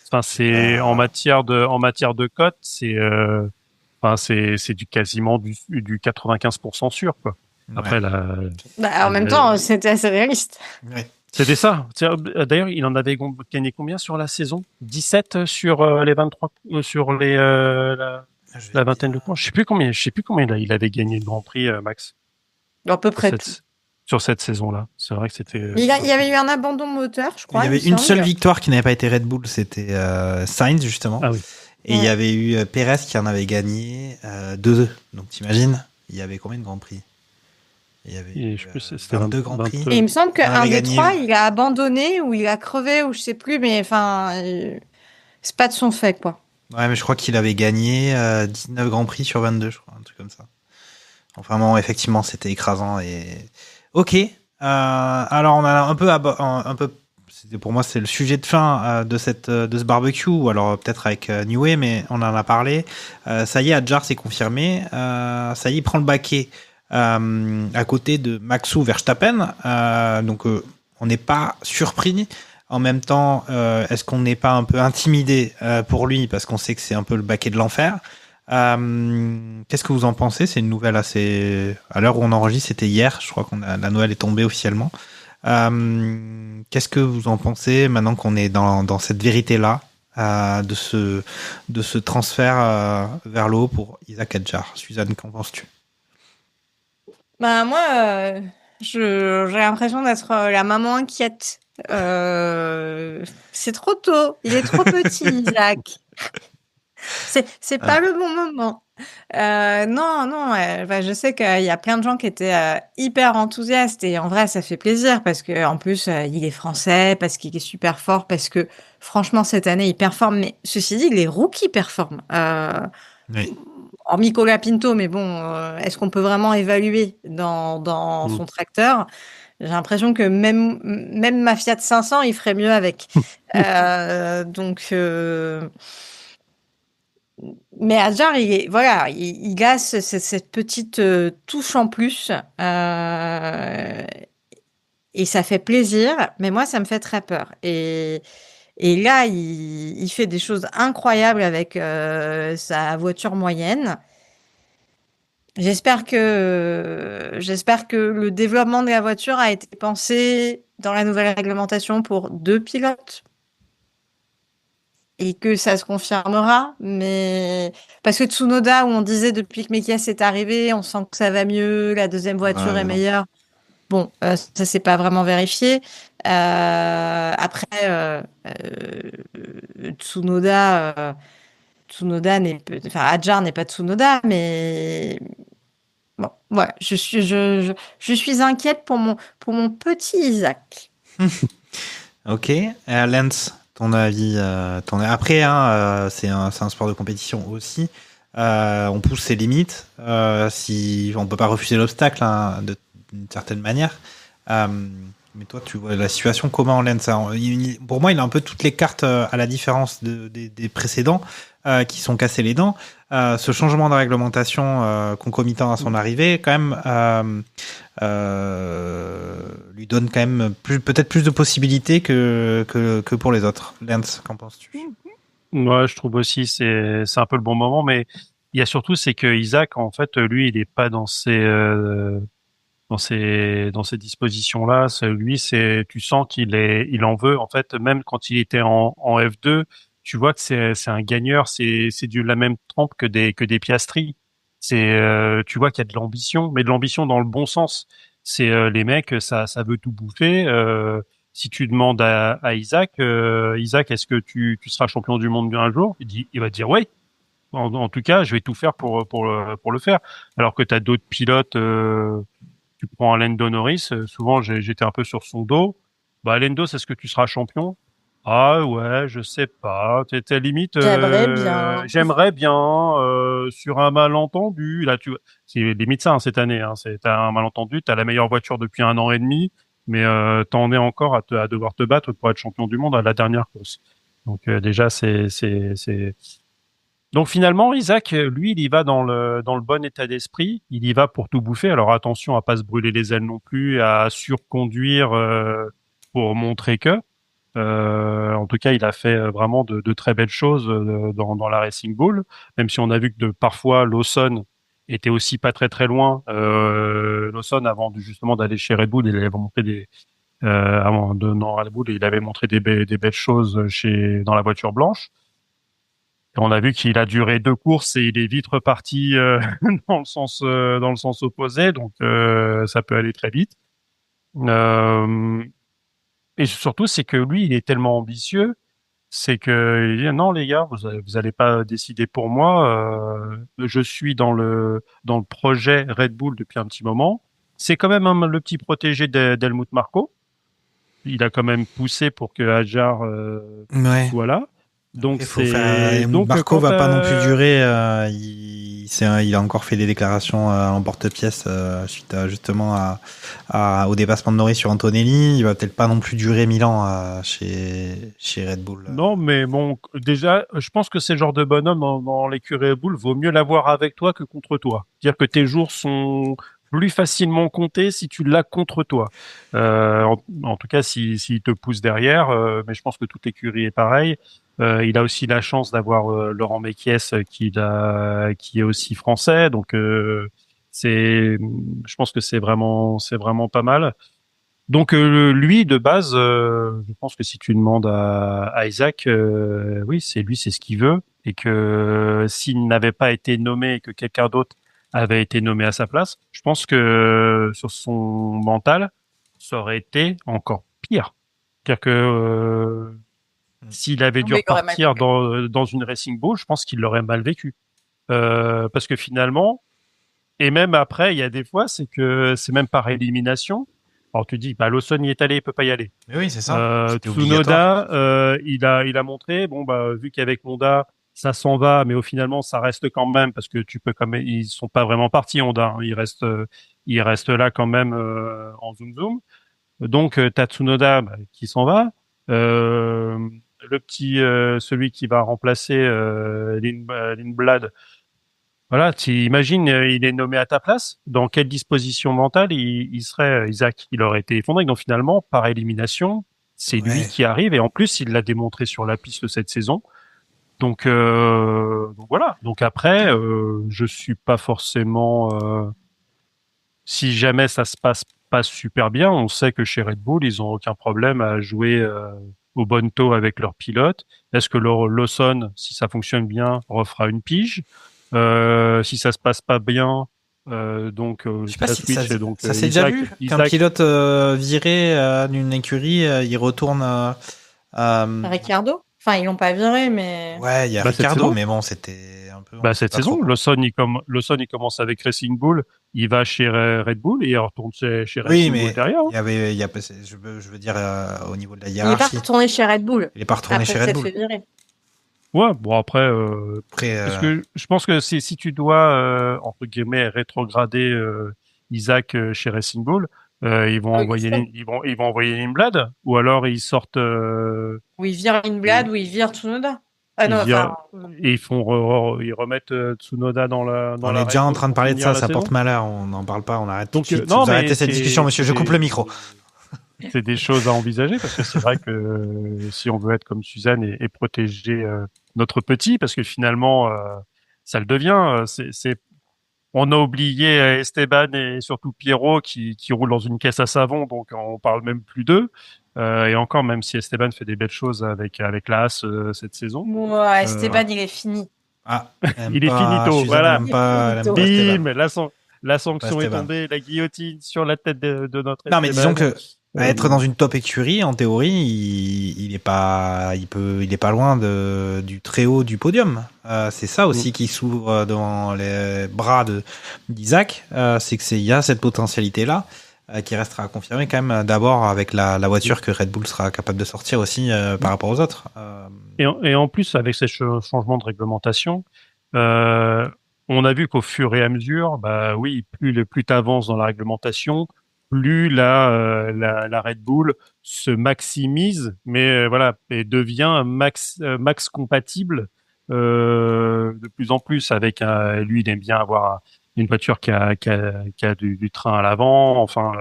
Enfin, c'est en matière de cote, c'est quasiment du 95% sûr, quoi. Après, en même temps, c'était assez réaliste. Ouais. C'était ça. D'ailleurs, il en avait gagné combien sur la saison? 17 sur les 23, sur la vingtaine de points. Je sais plus combien il avait gagné le Grand Prix, Max. À peu près sur cette saison-là. C'est vrai que c'était. Il y avait eu un abandon moteur, je crois. Il y avait une seule victoire qui n'avait pas été Red Bull, c'était Sainz, justement. Ah oui. Et il y avait eu Pérez qui en avait gagné 2. Donc t'imagines, il y avait combien de Grands Prix? Il y avait c'était 22 Grands Prix. Et il me semble qu'un des 3, il a abandonné ou il a crevé ou je sais plus, mais enfin, c'est pas de son fait, quoi. Ouais, mais je crois qu'il avait gagné 19 Grands Prix sur 22, je crois, un truc comme ça. Enfin, bon, effectivement, c'était écrasant. Ok. Alors, on a un peu. Pour moi, c'est le sujet de fin de ce barbecue, ou alors peut-être avec New Way, mais on en a parlé. Ça y est, Adjar s'est confirmé. Ça y est, il prend le baquet à côté de Max Verstappen. Donc, on n'est pas surpris. En même temps, est-ce qu'on n'est pas un peu intimidé pour lui, parce qu'on sait que c'est un peu le baquet de l'enfer? Qu'est-ce que vous en pensez? C'est une nouvelle assez... À l'heure où on enregistre, c'était hier. Je crois la nouvelle est tombée officiellement. Qu'est-ce que vous en pensez maintenant qu'on est dans cette vérité-là, de ce transfert vers le haut pour Isaac Adjar? Suzanne, qu'en penses-tu? Moi, j'ai l'impression d'être la maman inquiète. C'est trop tôt. Il est trop petit, Isaac. C'est pas le bon moment. Non. Je sais qu'il y a plein de gens qui étaient hyper enthousiastes, et en vrai, ça fait plaisir parce que en plus, il est français, parce qu'il est super fort, parce que franchement, cette année, il performe. Mais ceci dit, les rookies performent. Oui. Hormis Colapinto, mais bon, est-ce qu'on peut vraiment évaluer dans son tracteur? J'ai l'impression que même ma Fiat 500, il ferait mieux avec. Mais Adjar, il a cette petite touche en plus, et ça fait plaisir. Mais moi, ça me fait très peur. Et là, il fait des choses incroyables avec sa voiture moyenne. J'espère que le développement de la voiture a été pensé dans la nouvelle réglementation pour 2 pilotes et que ça se confirmera. Mais parce que Tsunoda, où on disait depuis que Mekies est arrivé, on sent que ça va mieux, la deuxième voiture est meilleure. Bon, ça c'est pas vraiment vérifié. Après, Tsunoda Adjar n'est pas Tsunoda, mais bon, voilà, je suis inquiète pour mon petit Isaac. Ok, Lance, ton avis, après, c'est un sport de compétition aussi. On pousse ses limites. Si on peut pas refuser l'obstacle, d'une certaine manière. Mais toi, tu vois la situation comment, Lance? Pour moi, il a un peu toutes les cartes à la différence des précédents qui sont cassés les dents. Ce changement de réglementation concomitant à son arrivée, quand même, lui donne quand même peut-être plus de possibilités que pour les autres. Lance, qu'en penses-tu? Ouais, je trouve aussi c'est un peu le bon moment, mais il y a surtout, c'est que Isaac, en fait, lui, il est pas dans ces dispositions-là. Lui, tu sens il en veut. En fait, même quand il était en F2, tu vois que c'est un gagneur. C'est de la même trempe que des Piastri. Tu vois qu'il y a de l'ambition, mais de l'ambition dans le bon sens. Les mecs, ça veut tout bouffer. Si tu demandes à Isaac, Isaac, est-ce que tu seras champion du monde un jour? Il va te dire oui. En tout cas, je vais tout faire pour le faire. Alors que tu as d'autres pilotes, tu prends Lando Norris, souvent j'étais un peu sur son dos. Bah Lando, est-ce que tu seras champion? Ah ouais, je sais pas. T'es limite. J'aimerais bien. J'aimerais bien sur un malentendu. Là, c'est limite ça cette année. T'as un malentendu. T'as la meilleure voiture depuis 1 an et demi, mais t'en es encore à devoir te battre pour être champion du monde à la dernière course. Donc déjà c'est donc finalement, Isaac, lui, il y va dans le bon état d'esprit. Il y va pour tout bouffer. Alors attention à pas se brûler les ailes non plus, à surconduire pour montrer que. En tout cas, il a fait vraiment de très belles choses dans la Racing Bull, même si on a vu que parfois Lawson était aussi pas très très loin. Lawson, justement d'aller chez Red Bull, il avait montré avant de non Red Bull, il avait montré des belles choses dans la voiture blanche. Et on a vu qu'il a duré 2 courses et il est vite reparti dans le sens opposé, donc ça peut aller très vite. Et surtout, c'est que lui, il est tellement ambitieux, c'est que il dit non les gars, vous allez pas décider pour moi. Je suis dans le projet Red Bull depuis un petit moment. C'est quand même le petit protégé d'Helmut Marko. Il a quand même poussé pour que Hadjar soit là. Donc Marco va pas non plus durer. Il a encore fait des déclarations en porte-pièce suite justement au dépassement de Norris sur Antonelli. Il va peut-être pas non plus durer 1000 ans chez Red Bull. Non, mais bon, déjà, je pense que c'est le genre de bonhomme dans l'écurie Red Bull. Vaut mieux l'avoir avec toi que contre toi. Dire que tes jours sont plus facilement comptés si tu l'as contre toi. En tout cas, s'il te pousse derrière. Mais je pense que toute écurie est pareil. Il a aussi la chance d'avoir Laurent Mekies qui est aussi français, donc je pense que c'est vraiment pas mal. Donc lui de base, je pense que si tu demandes à Isaac, oui c'est ce qu'il veut et que s'il n'avait pas été nommé et que quelqu'un d'autre avait été nommé à sa place, je pense que sur son mental, ça aurait été encore pire. C'est-à-dire que s'il avait dû repartir dans une Racing Bull, je pense qu'il l'aurait mal vécu. Parce que finalement, et même après, il y a des fois, c'est que c'est même par élimination. Alors tu dis, Lawson y est allé, il peut pas y aller. Mais oui, c'est ça. Tsunoda, il a montré, vu qu'avec Honda, ça s'en va, mais finalement, ça reste quand même, parce que ils sont pas vraiment partis, Honda. Ils restent là quand même en zoom. Donc, t'as Tsunoda qui s'en va. Le petit, celui qui va remplacer Lindblad. Voilà, tu imagines, il est nommé à ta place. Dans quelle disposition mentale il serait, Isaac? Il aurait été effondré. Donc finalement, par élimination, c'est lui qui arrive. Et en plus, il l'a démontré sur la piste cette saison. Donc voilà. Donc après, je suis pas forcément. Si jamais ça se passe pas super bien, on sait que chez Red Bull, ils ont aucun problème à jouer au bonneto avec leurs pilotes. Est-ce que Lawson, si ça fonctionne bien, refera une pige? Si ça se passe pas bien, je sais pas si ça s'est déjà vu qu'un pilote viré d'une écurie, il retourne Ricciardo. Enfin, ils l'ont pas viré, mais ouais, il y a Ricciardo, mais bon, c'était un peu. Cette saison, Lawson il commence avec Racing Bull, il va chez Red Bull et il retourne chez Racing Bull derrière. Je veux dire au niveau de la hiérarchie. Il est pas retourné chez Red Bull. Il est pas retourné chez Red Bull. Ouais, bon après, parce que je pense que si tu dois entre guillemets rétrograder Isaac chez Racing Bull, ils vont envoyer Lindblad, ou alors ils sortent. Ou ils virent Lindblad, ou ils virent Tsunoda. Et ils remettent Tsunoda dans la. On est déjà en train de parler de ça, ça porte malheur. On n'en parle pas, on arrête tout de suite. Vous arrêtez cette discussion, monsieur. Je coupe le micro. C'est des choses à envisager parce que c'est vrai que si on veut être comme Suzanne et protéger notre petit, parce que finalement ça le devient. On a oublié Esteban et surtout Pierrot qui roulent dans une caisse à savon, donc on parle même plus d'eux. Et encore, même si Esteban fait des belles choses avec l'AS cette saison. Ouais, Esteban, il est fini. Ah, il est finito, voilà. Bim, la sanction est tombée, la guillotine sur la tête de notre Non, Esteban. mais disons que être dans une top écurie, en théorie, il est pas loin du très haut du podium. C'est ça aussi qui s'ouvre dans les bras d'Isaac, c'est que il y a cette potentialité là qui restera à confirmer quand même. D'abord avec la voiture que Red Bull sera capable de sortir aussi par rapport aux autres. Et en plus avec ces changements de réglementation, on a vu qu'au fur et à mesure, bah oui, plus t'avances dans la réglementation, plus la Red Bull se maximise, mais voilà, et devient max compatible de plus en plus avec lui, il aime bien avoir une voiture qui a du train à l'avant. Enfin,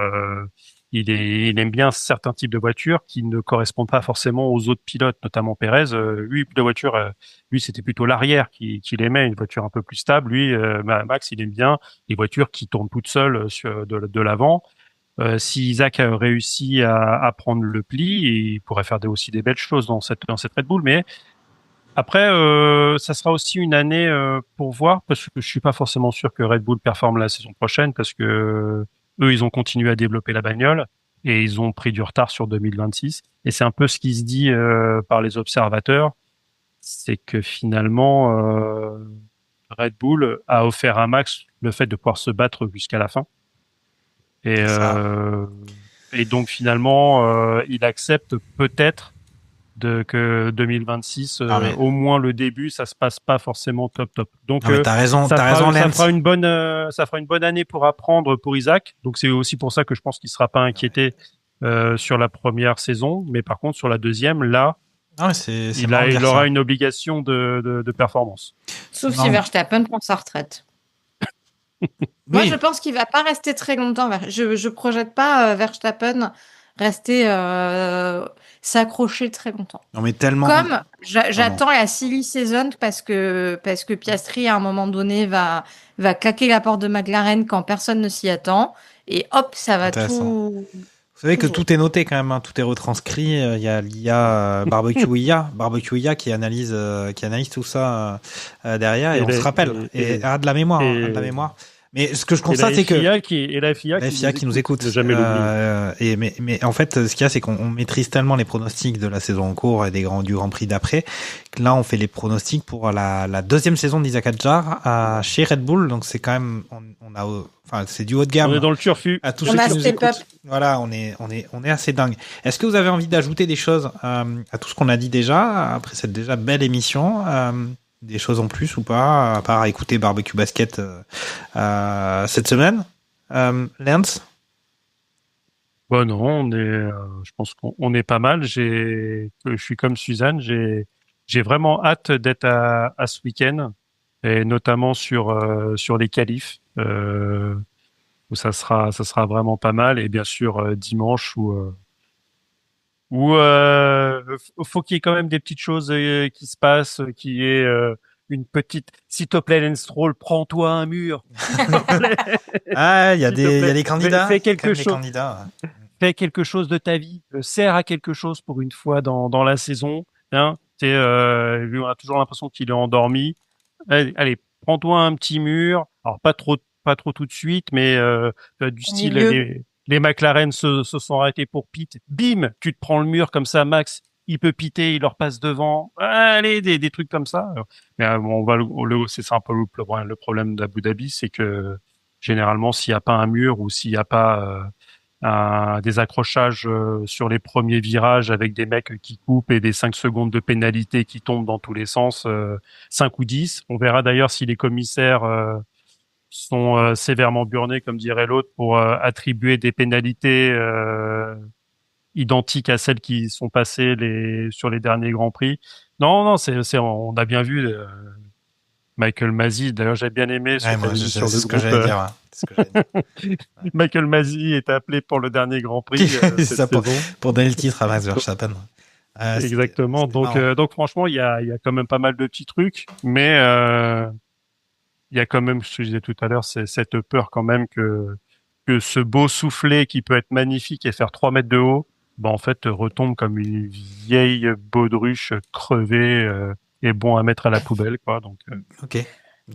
il aime bien certains types de voitures qui ne correspondent pas forcément aux autres pilotes, notamment Pérez. Lui, de voiture, lui, c'était plutôt l'arrière qu'il aimait, une voiture un peu plus stable. Lui, Max, il aime bien les voitures qui tournent toutes seules de l'avant. Si Isaac a réussi à prendre le pli, il pourrait faire aussi des belles choses dans cette Red Bull. Mais après, ça sera aussi une année pour voir, parce que je suis pas forcément sûr que Red Bull performe la saison prochaine, parce que eux, ils ont continué à développer la bagnole et ils ont pris du retard sur 2026. Et c'est un peu ce qui se dit par les observateurs, c'est que finalement, Red Bull a offert à Max le fait de pouvoir se battre jusqu'à la fin. Et donc finalement, il accepte peut-être que 2026, au moins le début, ça se passe pas forcément top. Donc t'as raison, ça fera une bonne année pour apprendre pour Isaac. Donc c'est aussi pour ça que je pense qu'il sera pas inquiété sur la première saison, mais par contre sur la deuxième, là, il aura une obligation de performance. Sauf si Verstappen prend sa retraite. Moi, je pense qu'il va pas rester très longtemps. Je projette pas Verstappen rester s'accrocher très longtemps. Non, mais tellement. Comme j'attends la silly season parce que Piastri à un moment donné va claquer la porte de McLaren quand personne ne s'y attend et hop, ça va tout. Vous savez que tout est noté quand même, hein, tout est retranscrit. Il y a l'IA Barbecue IA qui analyse tout ça derrière et on se rappelle et a de la mémoire. Mais ce que je constate, c'est que la FIA qui nous écoute. Jamais mais en fait, ce qu'il y a, c'est qu'on maîtrise tellement les pronostics de la saison en cours et du Grand Prix d'après que là, on fait les pronostics pour la deuxième saison d'Isaac Hadjar chez Red Bull. Donc c'est quand même, c'est du haut de gamme. On est dans le turfu. À tous ceux qui nous écoutent. Voilà, on est assez dingue. Est-ce que vous avez envie d'ajouter des choses à tout ce qu'on a dit déjà après cette déjà belle émission? Des choses en plus ou pas, à part écouter Barbecue Basket cette semaine, Lance? Bon, non, je pense qu'on est pas mal. Je suis comme Suzanne, j'ai vraiment hâte d'être à ce week-end, et notamment sur les qualifs, où ça sera vraiment pas mal, et bien sûr dimanche où faut qu'il y ait quand même des petites choses qui se passent, qui est une petite, s'il te plaît, Lance Stroll, prends-toi un mur. Ah, il y a des candidats. Fais quelque chose. Fais quelque chose de ta vie. Sers à quelque chose pour une fois dans la saison. Hein, on a toujours l'impression qu'il est endormi. Allez, prends-toi un petit mur. Alors pas trop tout de suite, mais du style les McLaren se sont arrêtés pour pit. Bim, tu te prends le mur comme ça, Max. Il peut piter, il leur passe devant. Allez, des trucs comme ça. Mais c'est ça un peu le problème d'Abu Dhabi, c'est que généralement, s'il n'y a pas un mur ou s'il n'y a pas des accrochages sur les premiers virages avec des mecs qui coupent et des 5 secondes de pénalité qui tombent dans tous les sens, 5 ou 10. On verra d'ailleurs si les commissaires sont sévèrement burnés, comme dirait l'autre, pour attribuer des pénalités identiques à celles qui sont passées sur les derniers Grands Prix. Non, on a bien vu Michael Masi. D'ailleurs, j'ai bien aimé sur le groupe. Michael Masi est appelé pour le dernier Grand Prix cette saison. Pour donner le titre à Max Verstappen. Exactement. Donc franchement, il y a quand même pas mal de petits trucs, mais il y a quand même, je te disais tout à l'heure, c'est cette peur quand même que ce beau soufflet qui peut être magnifique et faire 3 mètres de haut, en fait, retombe comme une vieille baudruche crevée et bon à mettre à la poubelle, quoi. Donc, Ok.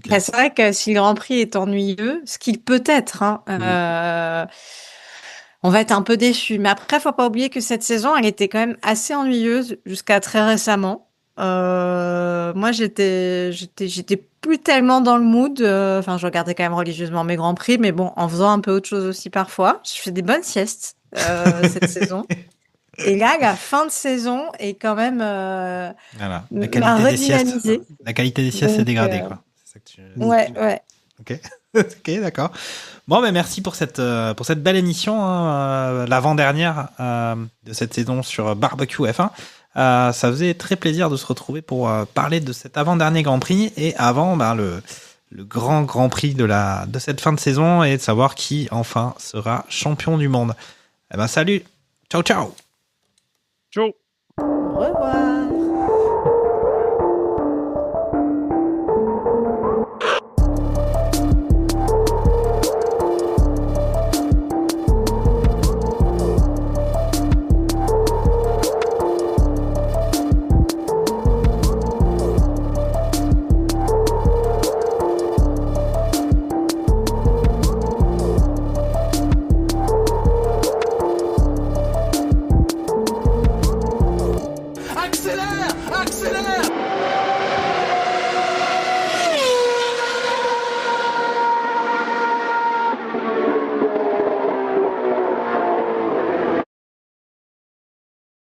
Bah, c'est vrai que si le Grand Prix est ennuyeux, ce qu'il peut être, on va être un peu déçus. Mais après, faut pas oublier que cette saison, elle était quand même assez ennuyeuse jusqu'à très récemment. Moi, j'étais plus tellement dans le mood. Enfin, je regardais quand même religieusement mes Grands Prix, mais bon, en faisant un peu autre chose aussi parfois. Je fais des bonnes siestes cette saison. Et là, la fin de saison est quand même Voilà. La qualité des siestes s'est dégradée, quoi. C'est ça que tu... Ouais. Ok. Ok, d'accord. Bon, mais merci pour cette belle émission, l'avant-dernière de cette saison sur Barbecue F1. Ça faisait très plaisir de se retrouver pour parler de cet avant-dernier Grand Prix et avant le Grand Prix de cette fin de saison et de savoir qui enfin sera champion du monde. Eh ben salut, ciao ciao. Ciao.